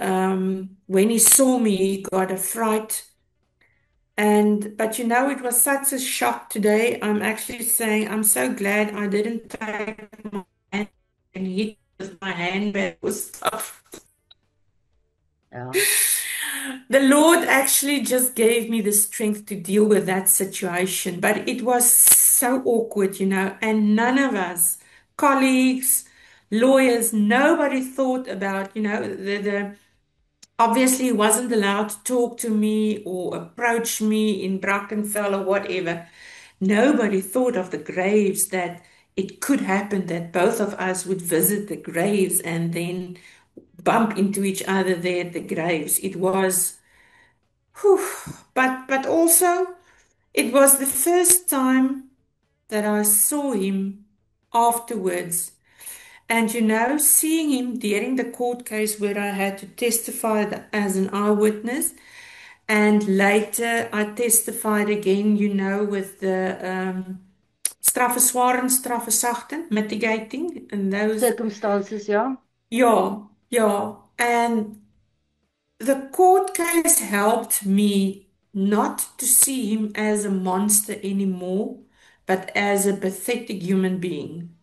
when he saw me, he got a fright. But it was such a shock today. I'm actually saying I'm so glad I didn't take my hand and hit with my handbag or stuff. Yeah. The Lord actually just gave me the strength to deal with that situation, but it was so awkward, and none of us, colleagues, lawyers, nobody thought about, the obviously he wasn't allowed to talk to me or approach me in Brackenfell or whatever. Nobody thought of the graves that it could happen that both of us would visit the graves and then bump into each other there at the graves. It was, whew, but also it was the first time that I saw him afterwards. And seeing him during the court case where I had to testify as an eyewitness, and later I testified again, with the straffe zwaar en straffe sagten, mitigating, and those, Circumstances, yeah. yeah. And the court case helped me not to see him as a monster anymore, but as a pathetic human being.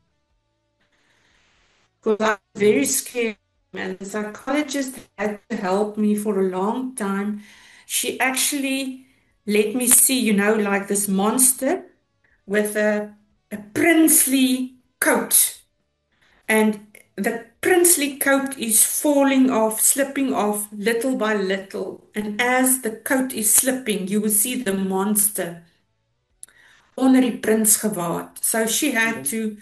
Because I was very scared, and the psychologist had to help me for a long time. She actually let me see, like this monster with a princely coat. And the princely coat is falling off, slipping off little by little. And as the coat is slipping, you will see the monster onder die prinsgewaad. So she had to,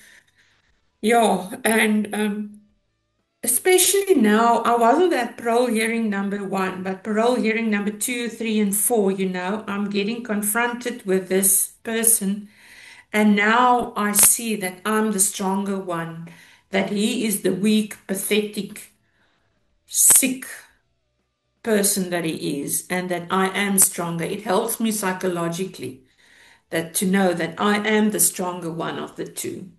yeah, and especially now, I wasn't at parole hearing number one, but parole hearing number two, three, and four, I'm getting confronted with this person. And now I see that I'm the stronger one, that he is the weak, pathetic, sick person that he is, and that I am stronger. It helps me psychologically that to know that I am the stronger one of the two.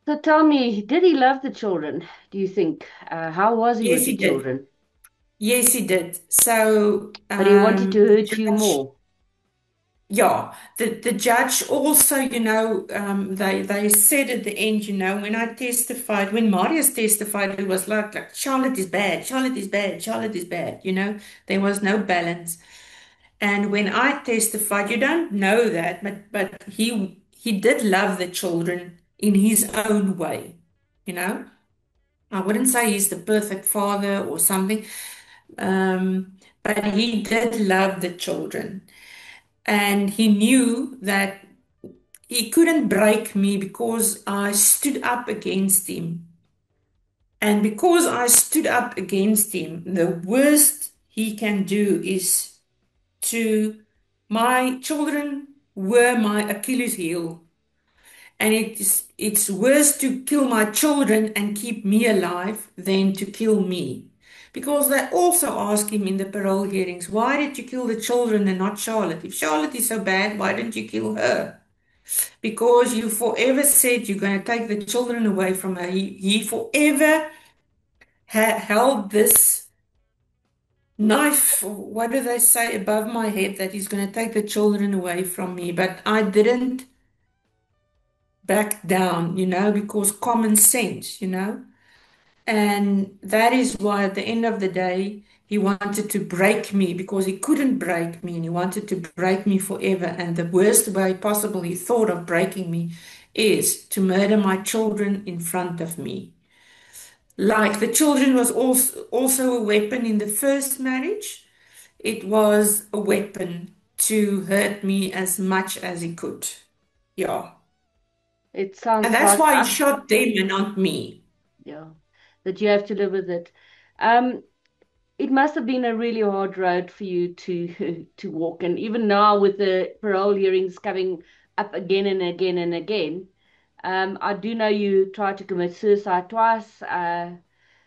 So tell me, did he love the children, do you think? How was he Yes, with the he did. children? Yes, he did. So, But he wanted to the hurt you judge, more, yeah, the judge also, they said at the end, when I testified, when Marius testified, it was like Charlotte is bad, Charlotte is bad, Charlotte is bad, there was no balance. And when I testified, you don't know that, but he did love the children in his own way, you know. I wouldn't say he's the perfect father or something, but he did love the children. And he knew that he couldn't break me because I stood up against him. And because I stood up against him, the worst he can do is to my children were my Achilles heel. And it's worse to kill my children and keep me alive than to kill me. Because they also ask him in the parole hearings, why did you kill the children and not Charlotte? If Charlotte is so bad, why didn't you kill her? Because you forever said you're going to take the children away from her. He forever held this knife, what do they say, above my head that he's going to take the children away from me. But I didn't back down, because common sense, And that is why at the end of the day, he wanted to break me because he couldn't break me and he wanted to break me forever. And the worst way possible he thought of breaking me is to murder my children in front of me. Like the children was also a weapon in the first marriage. It was a weapon to hurt me as much as he could. Yeah. it And sounds that's like, why he shot them and not me. yeah, that you have to live with it. Um, it must have been a really hard road for you to to walk, and even now with the parole hearings coming up again and again and again, I do know you tried to commit suicide twice.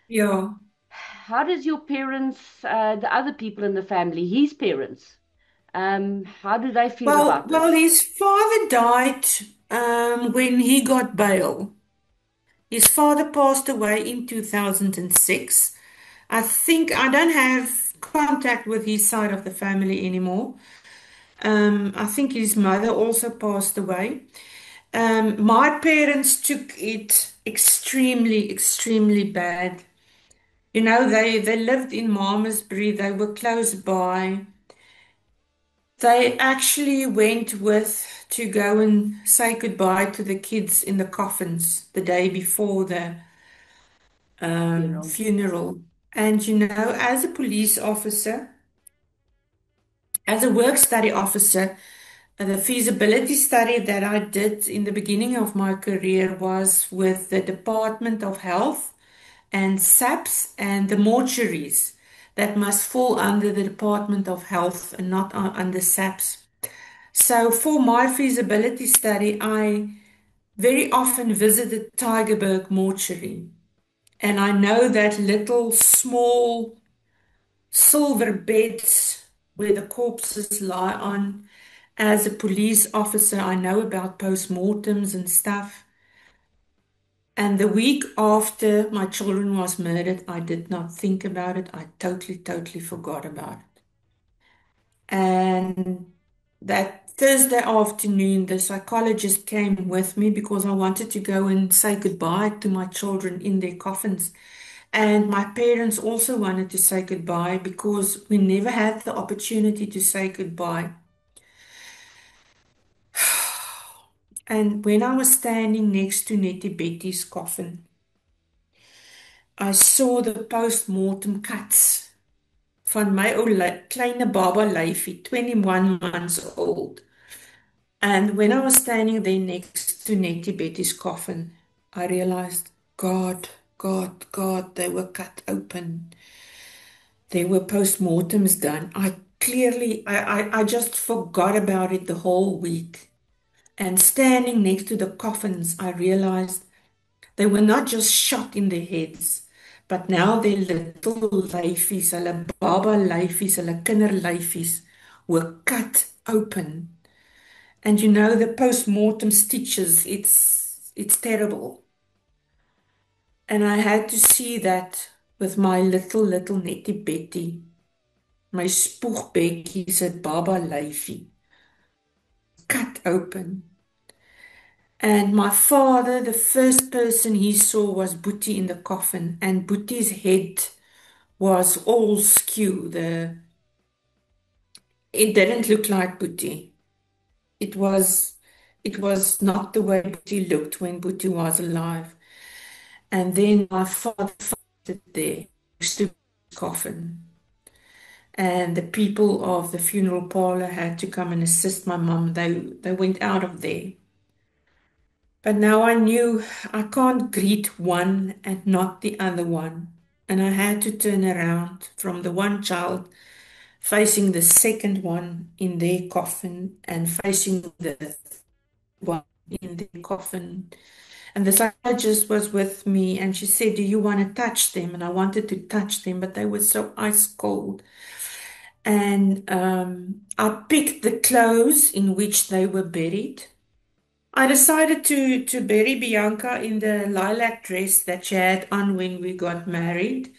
Yeah. How does your parents, the other people in the family, his parents, how do they feel Well, about well, this? his father died when he got bail. His father passed away in 2006. I think I don't have contact with his side of the family anymore. I think his mother also passed away. My parents took it extremely, extremely bad. They lived in Malmesbury, they were close by. They actually went with to go and say goodbye to the kids in the coffins the day before the Funeral. funeral. And as a police officer, as a work study officer, the feasibility study that I did in the beginning of my career was with the Department of Health and SAPS and the mortuaries that must fall under the Department of Health and not under SAPS. So for my feasibility study, I very often visited Tygerberg Mortuary. And I know that little small silver beds where the corpses lie on. As a police officer, I know about postmortems and stuff. And the week after my children was murdered, I did not think about it. I totally, totally forgot about it. And that Thursday afternoon, the psychologist came with me because I wanted to go and say goodbye to my children in their coffins. And my parents also wanted to say goodbye because we never had the opportunity to say goodbye. And when I was standing next to Nettie Betty's coffin, I saw the post-mortem cuts van my ou kleine baba lyfie, 21 months old. And when I was standing there next to Nettie Betty's coffin, I realized, God, God, they were cut open. There were postmortems done. I just forgot about it the whole week. And standing next to the coffins, I realized they were not just shot in the heads, but now their little lyfies, hulle baba lyfies, hulle kinderlyfies were cut open. And you know, the post-mortem stitches, it's terrible. And I had to see that with my little Nettie Betty, my spoegbekkie se baba lyfie, cut open. And my father, the first person he saw was Boetie in the coffin, and Boetie's head was all skew. It didn't look like Boetie. It was it was not the way Boetie looked when Boetie was alive. And then my father found it there, next to his coffin. And the people of the funeral parlor had to come and assist my mum. They went out of there. But now I knew I can't greet one and not the other one. And I had to turn around from the one child facing the second one in their coffin and facing the one in their coffin. And the psychologist was with me and she said, "Do you want to touch them?" And I wanted to touch them, but they were so ice cold. And I picked the clothes in which they were buried. I decided to bury Bianca in the lilac dress that she had on when we got married.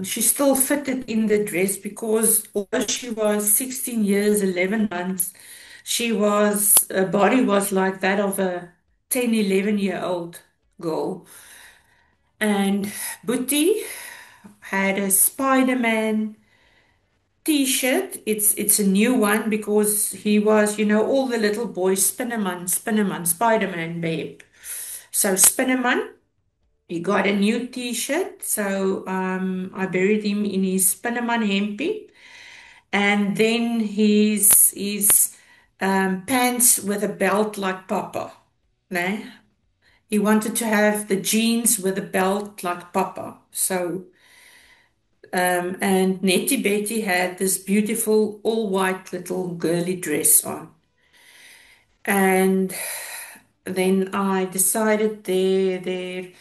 She still fitted in the dress because although she was 16 years, 11 months, her body was like that of a 10, 11-year-old girl. And Boetie had a Spider-Man T-shirt. It's a new one because he was, all the little boys, Spinnerman, Spider-Man babe. So Spinnerman, he got a new T-shirt. So I buried him in his Spinnerman hempie, and then his pants with a belt like Papa. Né? He wanted to have the jeans with a belt like Papa. So and Nettie Betty had this beautiful all white little girly dress on. And then I decided their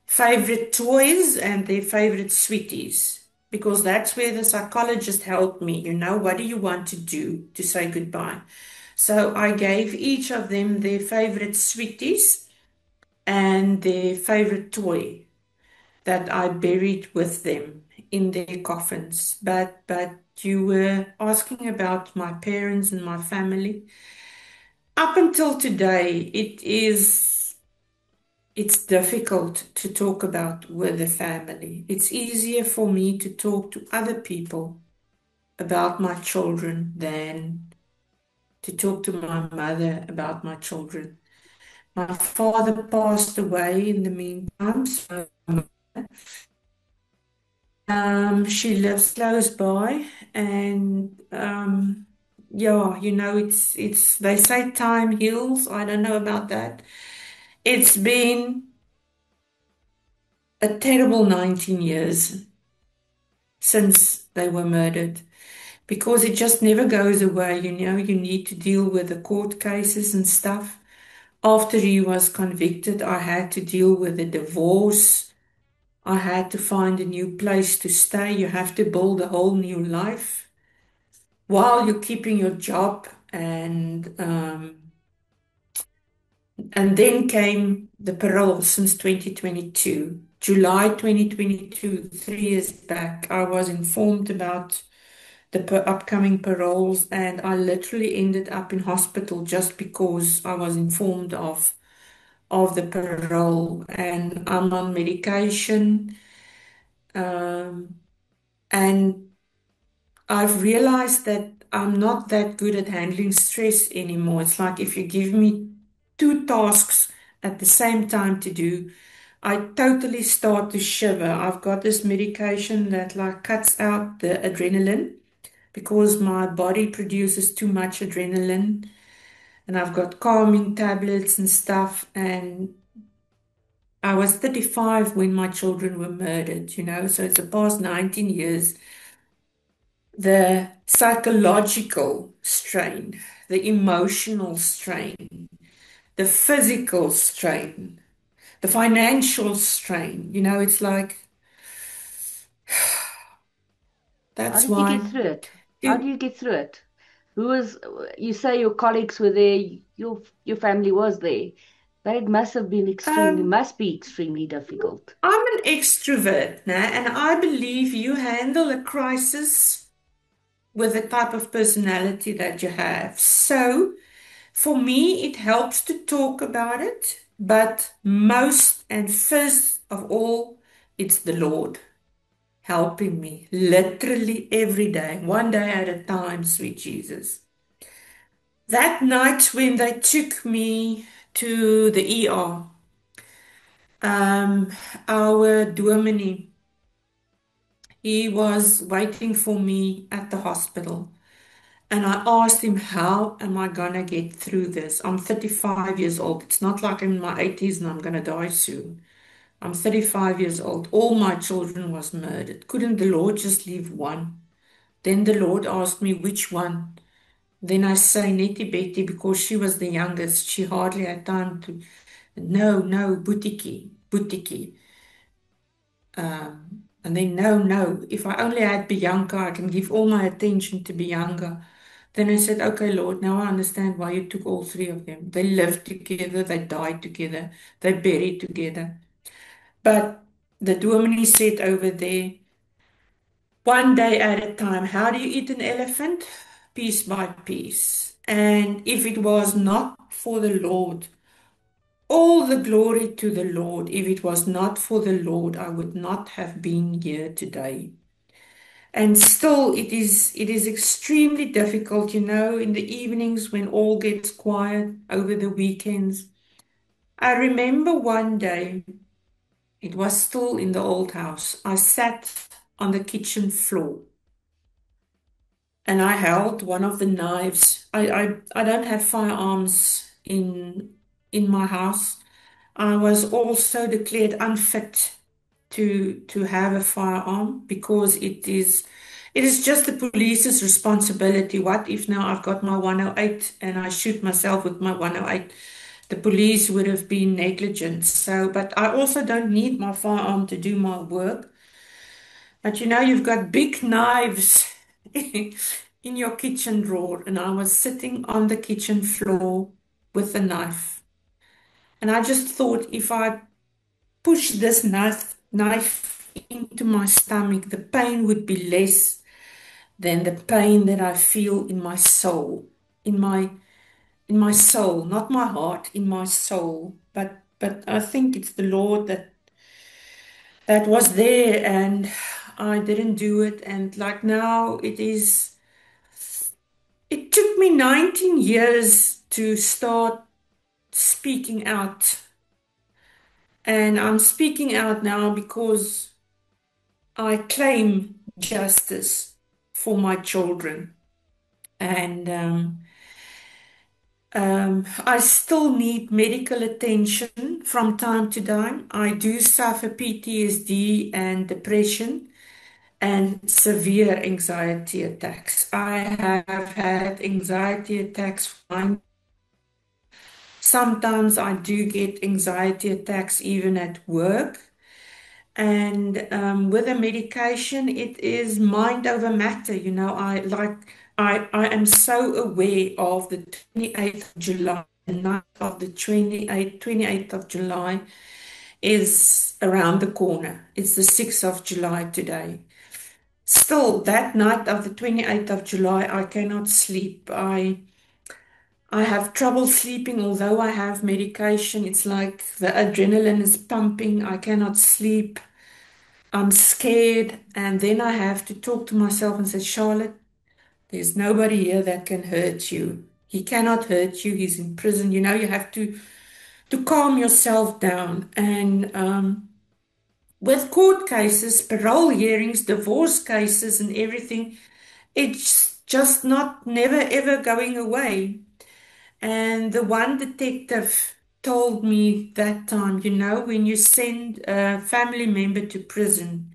favorite toys and their favorite sweeties, because that's where the psychologist helped me. What do you want to do to say goodbye? So I gave each of them their favorite sweeties and their favorite toy that I buried with them in their coffins. But you were asking about my parents and my family. Up until today, it's difficult to talk about with the family. It's easier for me to talk to other people about my children than to talk to my mother about my children. My father passed away in the meantime, so she lives close by, and yeah, it's they say time heals. I don't know about that. It's been a terrible 19 years since they were murdered, because it just never goes away. You need to deal with the court cases and stuff. After he was convicted, I had to deal with the divorce. I had to find a new place to stay. You have to build a whole new life while you're keeping your job. And then came the parole since 2022. July 2022, 3 years back, I was informed about the upcoming paroles, and I literally ended up in hospital just because I was informed of the parole, and I'm on medication. And I've realized that I'm not that good at handling stress anymore. It's like if you give me two tasks at the same time to do, I totally start to shiver. I've got this medication that like cuts out the adrenaline because my body produces too much adrenaline, and I've got calming tablets and stuff, and I was 35 when my children were murdered, so it's the past 19 years. The psychological strain, the emotional strain, the physical strain, the financial strain, it's like, How that's did you get why. through it? How do You, you get through it? Who was, you say your colleagues were there, your family was there, but it um, must be extremely difficult. I'm an extrovert, nah, and I believe you handle a crisis with the type of personality that you have. So, for me, it helps to talk about it, but most and first of all, it's the Lord helping me literally every day, one day at a time, sweet Jesus. That night when they took me to the ER, um, our Dominee, he was waiting for me at the hospital. And I asked him, how am I gonna get through this? I'm 35 years old. It's not like I'm in my 80s and I'm gonna die soon. I'm 35 years old. All my children was murdered. Couldn't the Lord just leave one? Then the Lord asked me which one. Then I say Nettie Betty because she was the youngest. She hardly had time to. No, no, Butiki, Butiki. And then no, no. If I only had Bianca, I can give all my attention to Bianca. Then I said, okay, Lord, now I understand why you took all three of them. They lived together, they died together, they buried together. But the Dominee said over there, one day at a time, how do you eat an elephant? Piece by piece. And if it was not for the Lord, all the glory to the Lord. If it was not for the Lord, I would not have been here today. And still, it is extremely difficult, in the evenings when all gets quiet over the weekends. I remember one day, it was still in the old house. I sat on the kitchen floor and I held one of the knives. I don't have firearms in my house. I was also declared unfit to have a firearm because it is just the police's responsibility. What if now I've got my 108 and I shoot myself with my 108? The police would have been negligent. So, but I also don't need my firearm to do my work. But you've got big knives in your kitchen drawer, and I was sitting on the kitchen floor with a knife. And I just thought if I push this knife into my stomach, the pain would be less than the pain that I feel in my soul, in my soul, not my heart, in my soul. But I think it's the Lord that was there, and I didn't do it. And like now, it took me 19 years to start speaking out. And I'm speaking out now because I claim justice for my children. And I still need medical attention from time to time. I do suffer PTSD and depression and severe anxiety attacks. I have had anxiety attacks. Sometimes I do get anxiety attacks even at work. And with a medication, it is mind over matter. I am so aware of the 28th of July, the night of the 28th of July is around the corner. It's the 6th of July today. Still, that night of the 28th of July, I cannot sleep. I have trouble sleeping, although I have medication. It's like the adrenaline is pumping. I cannot sleep. I'm scared, and then I have to talk to myself and say, Charlotte, there's nobody here that can hurt you. He cannot hurt you. He's in prison. You have to calm yourself down. And with court cases, parole hearings, divorce cases, and everything, it's just not never ever going away. And the one detective told me that time, when you send a family member to prison,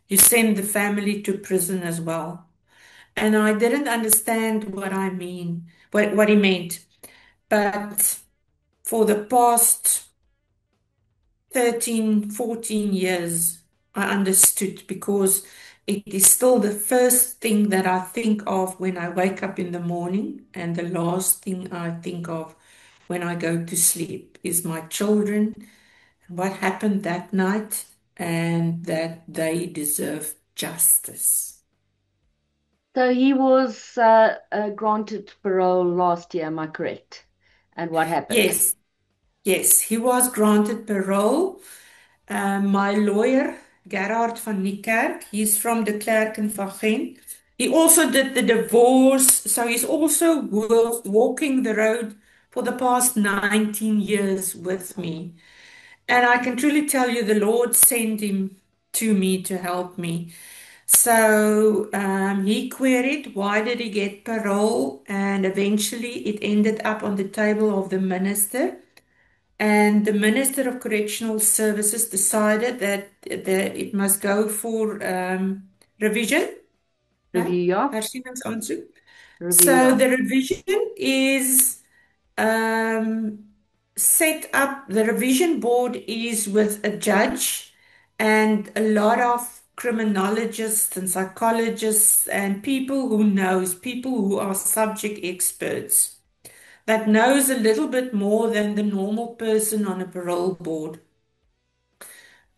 you send the family to prison as well. And I didn't understand what he meant. But for the past 13, 14 years, I understood because it is still the first thing that I think of when I wake up in the morning, and the last thing I think of when I go to sleep is my children, what happened that night, and that they deserve justice. So he was granted parole last year, am I correct? And what happened? Yes, yes, he was granted parole. My lawyer, Gerhard van Niekerk, he's from de Klerk in Vagen. He also did the divorce, so he's also walking the road for the past 19 years with me. And I can truly tell you, the Lord sent him to me to help me. So he queried, why did he get parole? And eventually it ended up on the table of the minister. And the Minister of Correctional Services decided that it must go for revision, né? Review, yeah? Hersieningsaansoek. Review, So yeah. the revision is um, set up, the revision board is with a judge and a lot of criminologists and psychologists and people who are subject experts that knows a little bit more than the normal person on a parole board.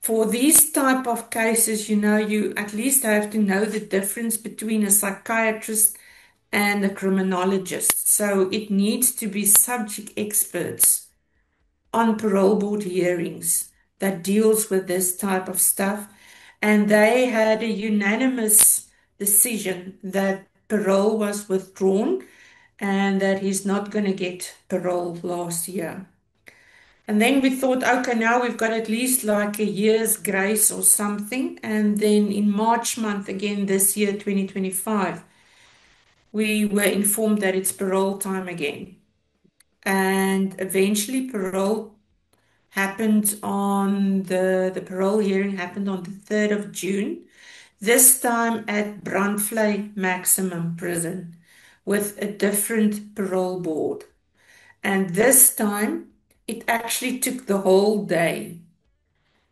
For these type of cases, you at least have to know the difference between a psychiatrist and a criminologist. So it needs to be subject experts on parole board hearings that deals with this type of stuff. And they had a unanimous decision that parole was withdrawn and that he's not going to get parole last year. And then we thought, okay, now we've got at least like a year's grace or something. And then in March month again this year, 2025, we were informed that it's parole time again. And eventually the parole hearing happened on the 3rd of June, this time at Brandvlei Maximum Prison with a different parole board. And this time it actually took the whole day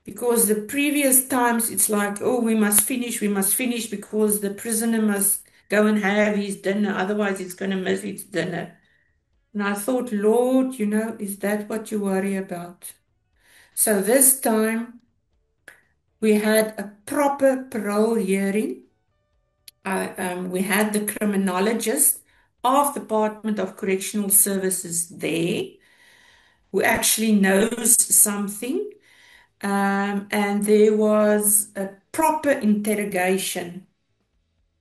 because the previous times it's like, oh, we must finish because the prisoner must go and have his dinner, otherwise he's going to miss his dinner. And I thought, Lord, is that what you worry about? So this time we had a proper parole hearing. We had the criminologist of the Department of Correctional Services there who actually knows something. And there was a proper interrogation.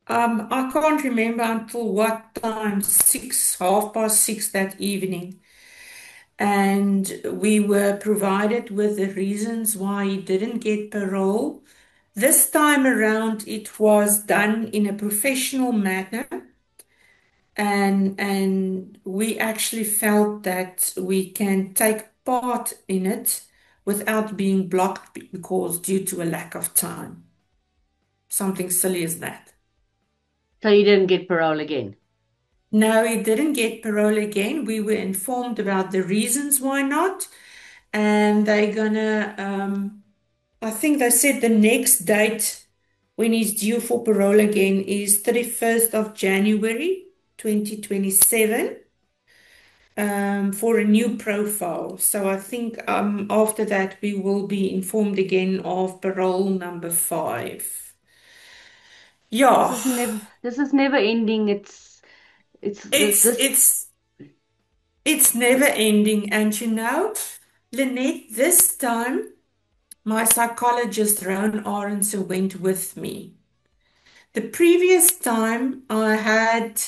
I can't remember until what time, 6:30 that evening. And we were provided with the reasons why he didn't get parole. This time around, it was done in a professional manner, and we actually felt that we can take part in it without being blocked because due to a lack of time. Something silly as that. So he didn't get parole again. No, he didn't get parole again. We were informed about the reasons why not, and they're gonna, I think they said the next date when he's due for parole again is 31st of January 2027, for a new profile. So I think after that we will be informed again of parole number 5. This Yeah, is never ending. It's it's this. it's it's never ending. And Lynette, this time my psychologist Rowan Aronson went with me. The previous time I had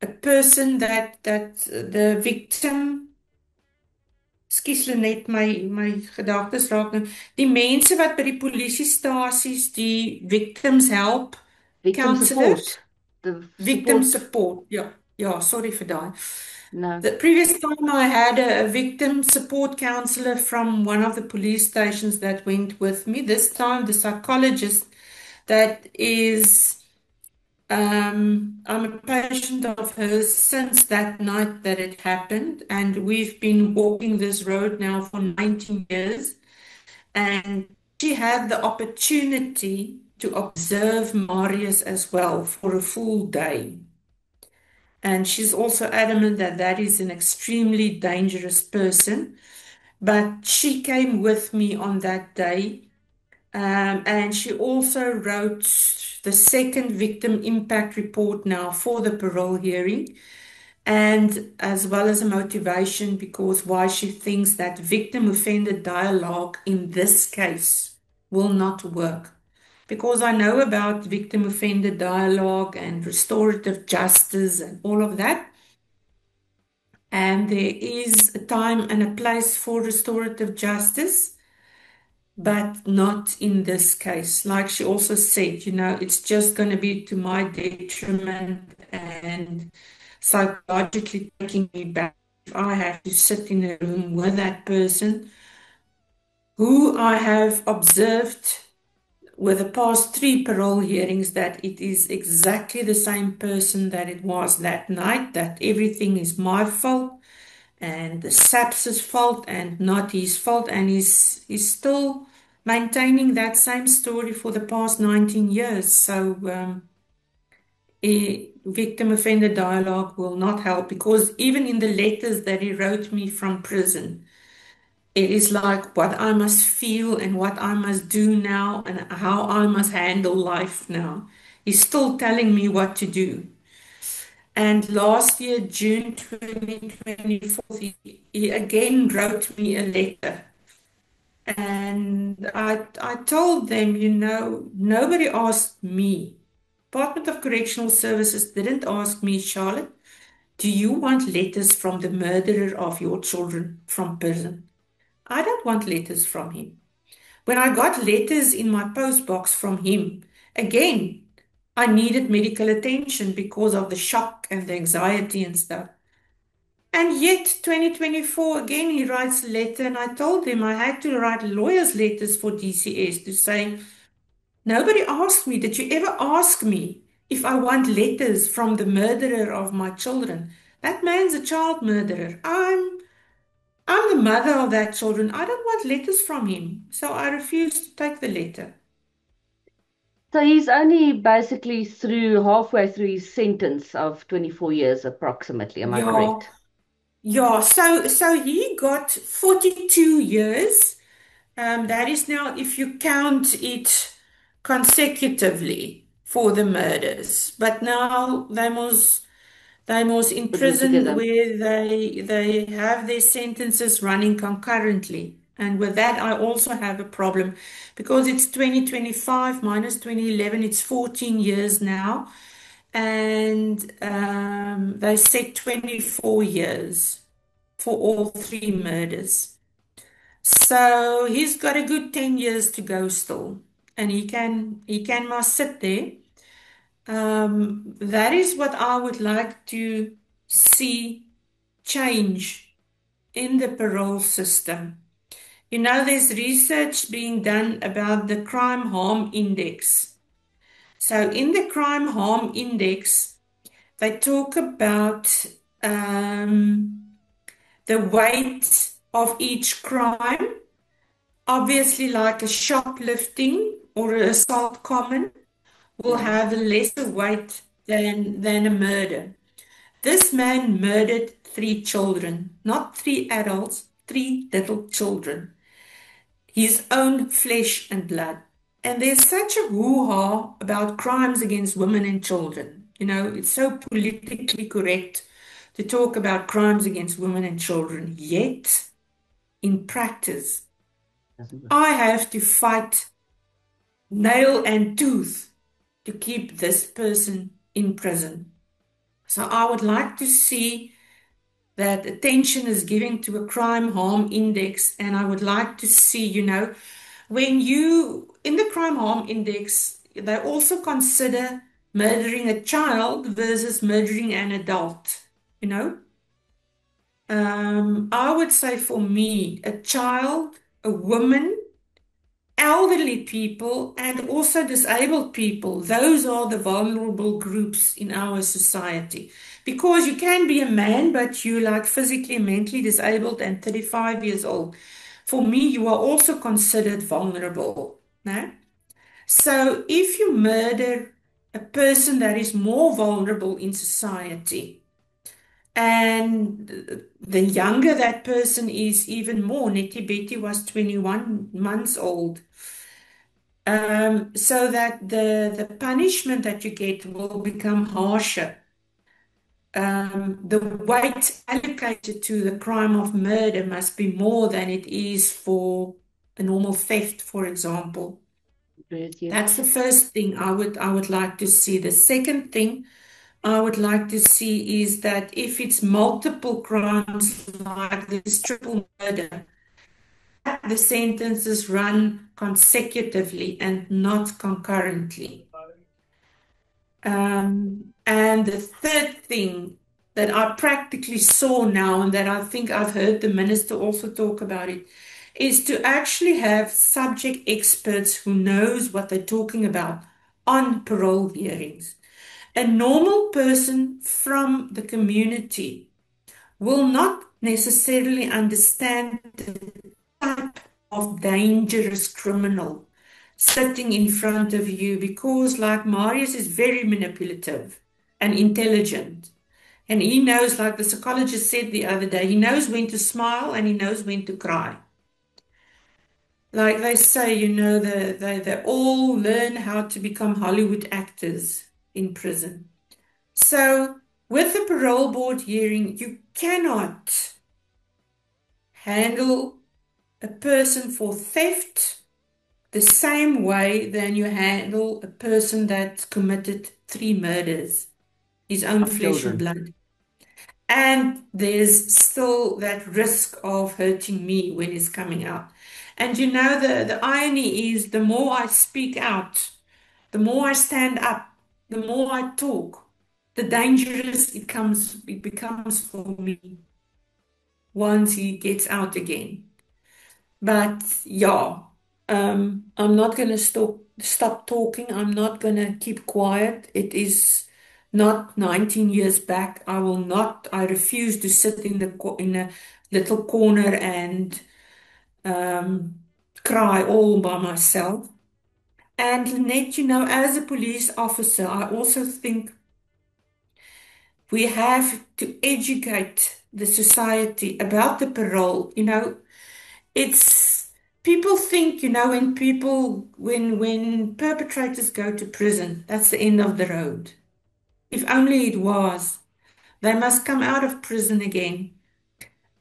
a person that the victim, skus Lenet, my gedagtes raak nou, die mense wat by die polisiestasies die victims help, Victim counselors, support. The victim support. support. Ja, ja, sorry vir daai. No. The previous time I had a victim support counselor from one of the police stations that went with me. This time the psychologist that is, I'm a patient of hers since that night that it happened, and we've been walking this road now for 19 years. And she had the opportunity to observe Marius as well for a full day. And she's also adamant that that is an extremely dangerous person. But she came with me on that day. And she also wrote the second victim impact report now for the parole hearing, and as well as a motivation because why she thinks that victim offender dialogue in this case will not work. Because I know about victim offender dialogue and restorative justice and all of that. And there is a time and a place for restorative justice, but not in this case. Like she also said, it's just going to be to my detriment and psychologically taking me back if I have to sit in a room with that person who I have observed with the past three parole hearings that it is exactly the same person that it was that night, that everything is my fault and the SAPS's fault and not his fault, and he's still maintaining that same story for the past 19 years. So victim offender dialogue will not help because even in the letters that he wrote me from prison, it is like what I must feel and what I must do now and how I must handle life now. He's still telling me what to do. And last year, June 2024, he again wrote me a letter. And I told them, nobody asked me. Department of Correctional Services didn't ask me, Charlotte, do you want letters from the murderer of your children from prison? I don't want letters from him. When I got letters in my post box from him, again, I needed medical attention because of the shock and the anxiety and stuff. And yet, 2024, again, he writes a letter, and I told him I had to write lawyers' letters for DCS to say, nobody asked me, did you ever ask me if I want letters from the murderer of my children? That man's a child murderer. I'm the mother of that children. I don't want letters from him. So I refused to take the letter. So he's only basically halfway through his sentence of 24 years approximately. Am I Yeah, correct? yeah. So he got 42 years. That is now if you count it consecutively for the murders. But now they must in Put them prison together. where they have their sentences running concurrently. And with that, I also have a problem because it's 2025 minus 2011, it's 14 years now. And they said 24 years for all three murders. So he's got a good 10 years to go still. And he can must sit there. That is what I would like to see change in the parole system. There's research being done about the crime harm index. So in the crime harm index, they talk about the weight of each crime. Obviously, like a shoplifting or an assault common will Yeah. have a lesser weight than a murder. This man murdered three children, not three adults, three little children, his own flesh and blood. And there's such a hoo-ha about crimes against women and children. It's so politically correct to talk about crimes against women and children. Yet, in practice, Doesn't work. I have to fight nail and tooth to keep this person in prison. So I would like to see that attention is given to a crime harm index, and I would like to see, when in the crime harm index, they also consider murdering a child versus murdering an adult, you know? I would say for me, a child, a woman, elderly people, and also disabled people. Those are the vulnerable groups in our society. Because you can be a man, but you're like physically and mentally disabled and 35 years old. For me, you are also considered vulnerable. No? So if you murder a person that is more vulnerable in society, and the younger that person is, even more. Nettie Betty was 21 months old. So that the punishment that you get will become harsher. The weight allocated to the crime of murder must be more than it is for a normal theft, for example. Agree with you. That's the first thing I would like to see. The second thing I would like to see is that if it's multiple crimes like this triple murder, the sentences run consecutively and not concurrently. And the third thing that I practically saw now, and that I think I've heard the minister also talk about it, is to actually have subject experts who knows what they're talking about on parole hearings. A normal person from the community will not necessarily understand the type of dangerous criminal sitting in front of you because, like Marius, is very manipulative and intelligent. And he knows, like the psychologist said the other day, he knows when to smile and he knows when to cry. Like they say, they all learn how to become Hollywood actors in prison. So, with the parole board hearing, you cannot handle a person for theft the same way than you handle a person that committed 3 murders, his own Of flesh and children. blood. And there's still that risk of hurting me when it's coming out. And the irony is the more I speak out, the more I stand up, the more I talk, the dangerous it becomes for me once he gets out again. But yeah, I'm not gonna stop talking. I'm not gonna keep quiet. It is not 19 years back. I will not. I refuse to sit in a little corner and um, cry all by myself. And Lynette, as a police officer, I also think we have to educate the society about the parole. It's people think, when perpetrators go to prison, that's the end of the road. If only it was. They must come out of prison again.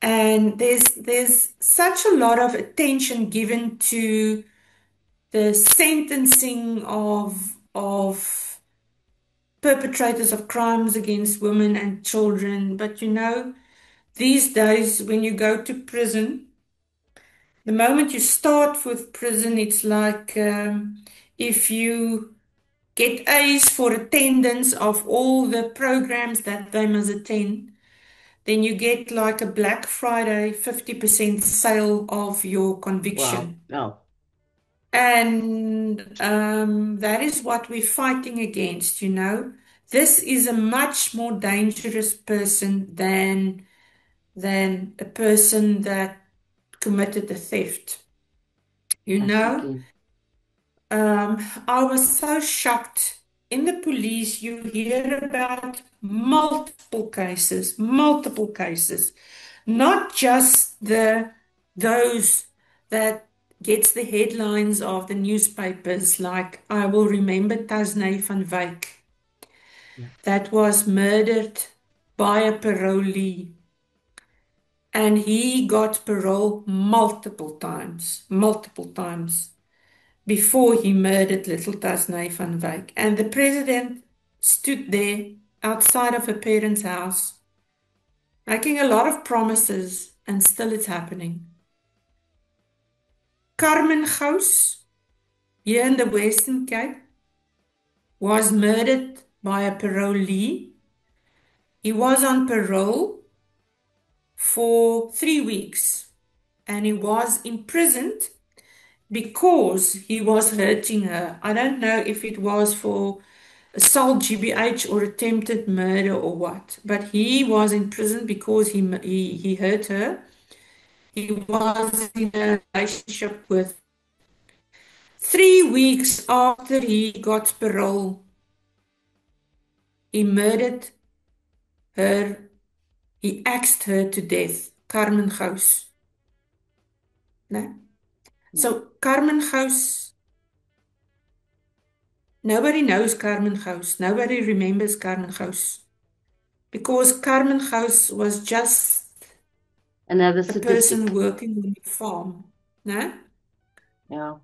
And there's such a lot of attention given to the sentencing of perpetrators of crimes against women and children. But these days when you go to prison, the moment you start with prison, it's like if you get A's for attendance of all the programs that they must attend, then you get like a Black Friday 50% sale of your Wow. conviction. No. And that is what we're fighting against. This is a much more dangerous person than a person that committed a theft. You know, Absolutely. I was so shocked. In the police, you hear about multiple cases, not just those that gets the headlines of the newspapers. Like I will remember Tasney van Wyk, Yeah. that was murdered by a parolee, and he got parole multiple times before he murdered little Tasney van Wyk. And the president stood there outside of her parents' house, making a lot of promises, and still it's happening. Carmen Gous, here in the Western Cape, was murdered by a parolee. He was on parole for 3 weeks, and he was imprisoned because he was hurting her. I don't know if it was for assault, GBH, or attempted murder or what, but he was in prison because he hurt her. He was in a relationship with 3 weeks after he got parole. He murdered her. He axed her to death. Carmen Gous. No? So Carmen Gous, nobody knows Carmen Gous. Nobody remembers Carmen Gous. Because Carmen Gous was just Another a person statistic. working on a farm. No? Yeah.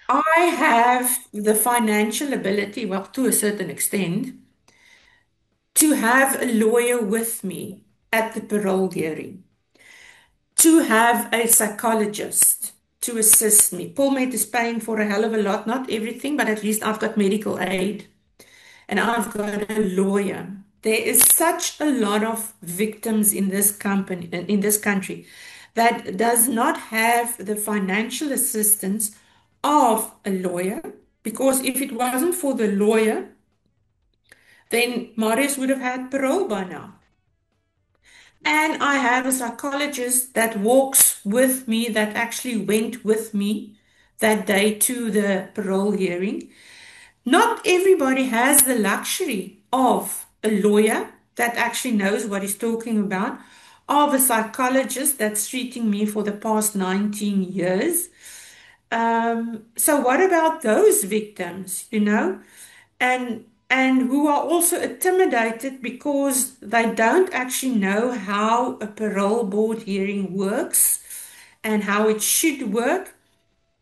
I have the financial ability, well, to a certain extent, to have a lawyer with me at the parole hearing, to have a psychologist to assist me. PaulMed is paying for a hell of a lot, not everything, but at least I've got medical aid and I've got a lawyer. There is such a lot of victims in this company, in this country, that does not have the financial assistance of a lawyer, because if it wasn't for the lawyer, then Marius would have had parole by now. And I have a psychologist that walks with me, that actually went with me that day to the parole hearing. Not everybody has the luxury of a lawyer that actually knows what he's talking about, of a psychologist that's treating me for the past 19 years. So what about those victims, and who are also intimidated because they don't actually know how a parole board hearing works and how it should work,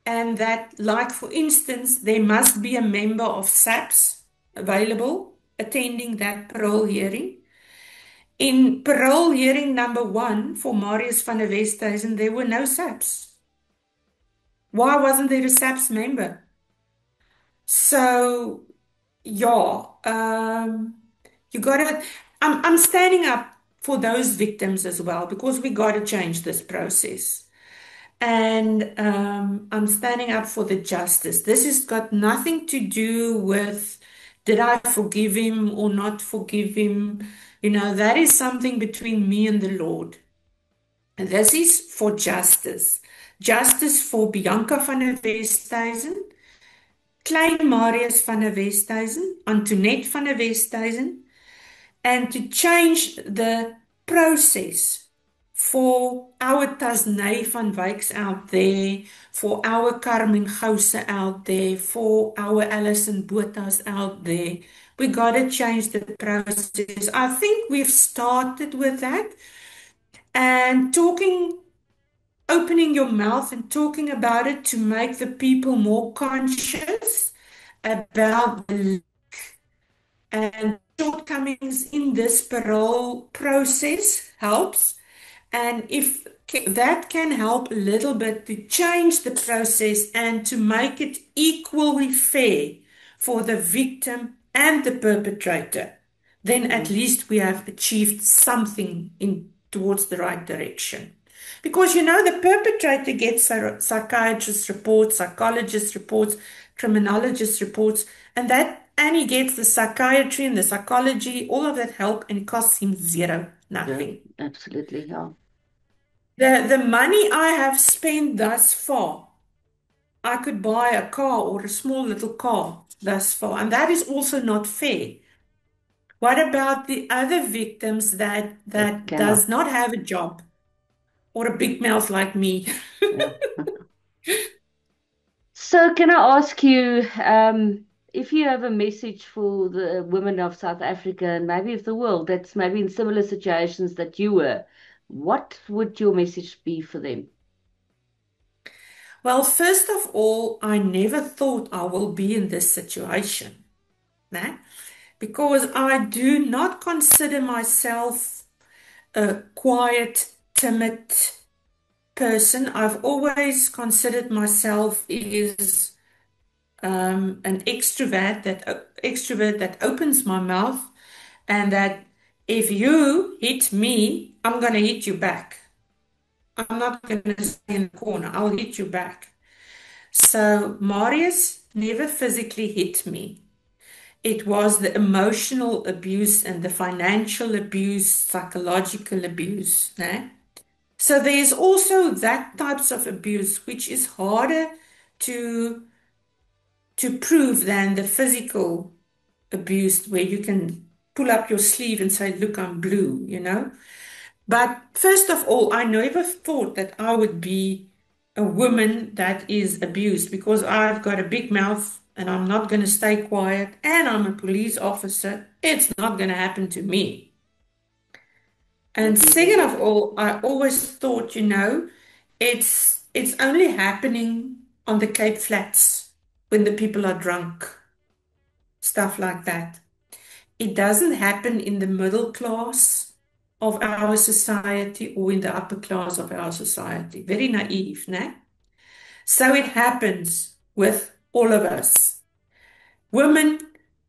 and that, like for instance, there must be a member of SAPS available attending that parole hearing. In parole hearing number 1 for Marius van der Westhuizen, there were no SAPS. Why wasn't there a SAPS member? So, yeah, you gotta, I'm standing up for those victims as well, because we gotta change this process. And I'm standing up for the justice. This has got nothing to do with did I forgive him or not forgive him. That is something between me and the Lord. And this is for justice. Justice for Bianca van der Westhuizen, Klein Marius van der Westhuizen, Antoinette van der Westhuizen, and to change the process for our Tasney van Wyks out there, for our Carmen Gous out there, for our Alison Botas out there. We got to change the process. I think we've started with that, and opening your mouth and talking about it to make the people more conscious about the and shortcomings in this parole process helps. And if that can help a little bit to change the process and to make it equally fair for the victim and the perpetrator, then at least we have achieved something towards the right direction. Because the perpetrator gets psychiatrist reports, psychologist reports, criminologist reports, and he gets the psychiatry and the psychology, all of that help, and it costs him zero, Yeah, nothing. absolutely. Yeah. The money I have spent thus far, I could buy a car or a small little car thus far, and that is also not fair. What about the other victims that That does cannot. not have a job or a big mouth like me? Yeah. So can I ask you, if you have a message for the women of South Africa and maybe of the world that's maybe in similar situations that you were, what would your message be for them? Well, first of all, I never thought I will be in this situation, né? Because I do not consider myself a quiet, timid person. I've always considered myself is an extrovert that opens my mouth and that If you hit me, I'm going to hit you back. I'm not going to stay in the corner. I'll hit you back. So Marius never physically hit me. It was the emotional abuse and the financial abuse, psychological abuse. Né? So there's also that types of abuse, which is harder to prove than the physical abuse, where you can pull up your sleeve and say, "Look, I'm blue," you know. But first of all, I never thought that I would be a woman that is abused because I've got a big mouth and I'm not going to stay quiet and I'm a police officer. It's not going to happen to me. And second of all, I always thought, it's only happening on the Cape Flats when the people are drunk, stuff like that. It doesn't happen in the middle class of our society or in the upper class of our society. Very naive, né? So it happens with all of us, women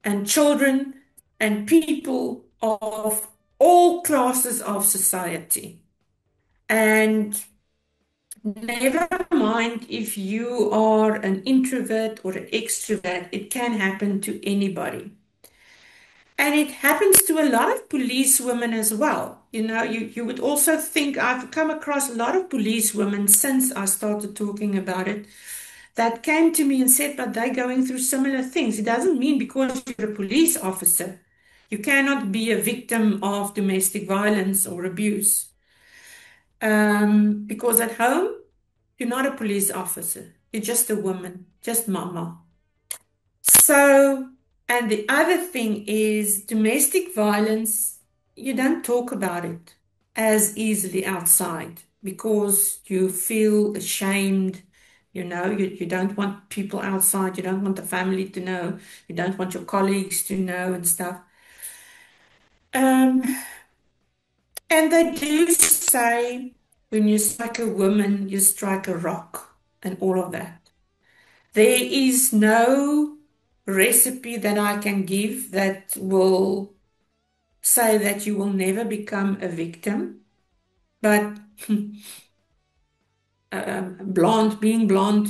and children and people of all classes of society. And never mind if you are an introvert or an extrovert, it can happen to anybody. And it happens to a lot of police women as well. You would also think I've come across a lot of police women since I started talking about it that came to me and said, but they're going through similar things. It doesn't mean because you're a police officer, you cannot be a victim of domestic violence or abuse. Because at home, you're not a police officer. You're just a woman, just mama. So, and the other thing is domestic violence, you don't talk about it as easily outside because you feel ashamed. You don't want people outside, you don't want the family to know, you don't want your colleagues to know and stuff. Um, and they do say when you strike a woman, you strike a rock and all of that. There is no recipe that I can give that will say that you will never become a victim. But being blonde,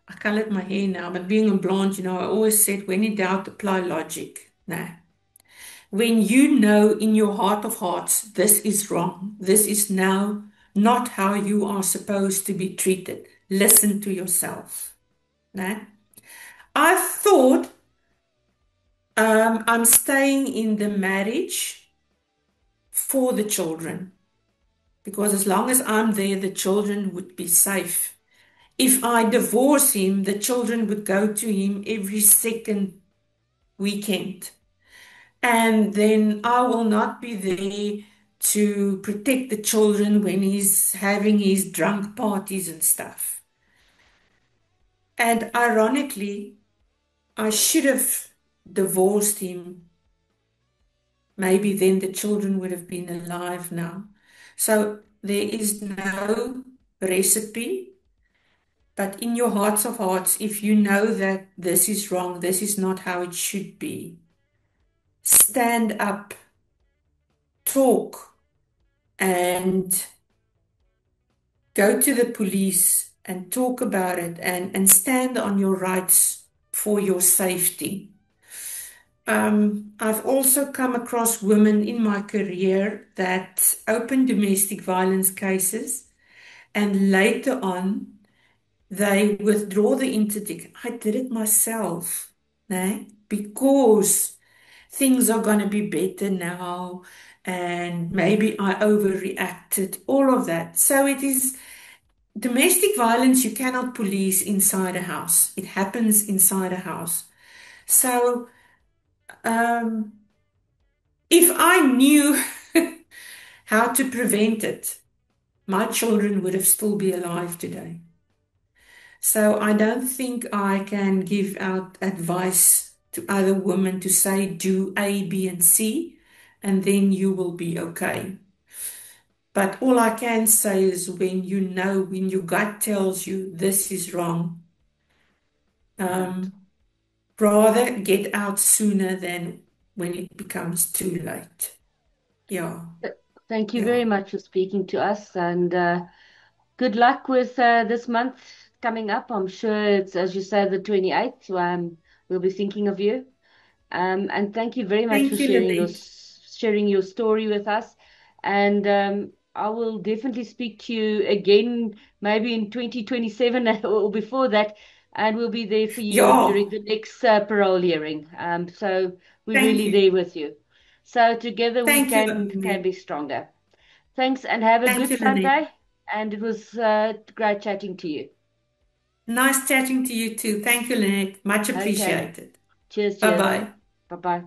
I colored my hair now, but being a blonde, I always said, when in doubt, apply logic. Nah. When you know in your heart of hearts, this is wrong, this is now not how you are supposed to be treated, listen to yourself. Nah. I thought I'm staying in the marriage for the children because as long as I'm there, the children would be safe. If I divorce him, the children would go to him every second weekend. And then I will not be there to protect the children when he's having his drunk parties and stuff. And ironically, I should have divorced him. Maybe then the children would have been alive now. So there is no recipe, but in your hearts of hearts, if you know that this is wrong, this is not how it should be, stand up, talk, and go to the police and talk about it and stand on your rights for your safety. I've also come across women in my career that open domestic violence cases and later on they withdraw the interdict. I did it myself, né? Because things are going to be better now and maybe I overreacted, all of that. So it is domestic violence you cannot police inside a house. It happens inside a house. So if I knew how to prevent it, my children would have still be alive today. So I don't think I can give out advice to other women to say, do A, B, and C, and then you will be okay. But all I can say is when your gut tells you this is wrong, rather get out sooner than when it becomes too late. Yeah, Thank you very yeah. much for speaking to us, and good luck with this month coming up. I'm sure it's, as you say, the 28th. We'll be thinking of you. And thank you very much for Thank you, Lynette. sharing your story with us. And I will definitely speak to you again, maybe in 2027 or before that, and we'll be there for you Yeah, during the next parole hearing. So we're thank really you. there with you. So together we Thank you, can Lynette. be stronger. Thanks, and have a Thank good you, Lynette. Sunday. And it was great chatting to you. Nice chatting to you too. Thank you, Lynette. Much Okay. appreciated. Cheers, cheers. Bye-bye. Bye bye.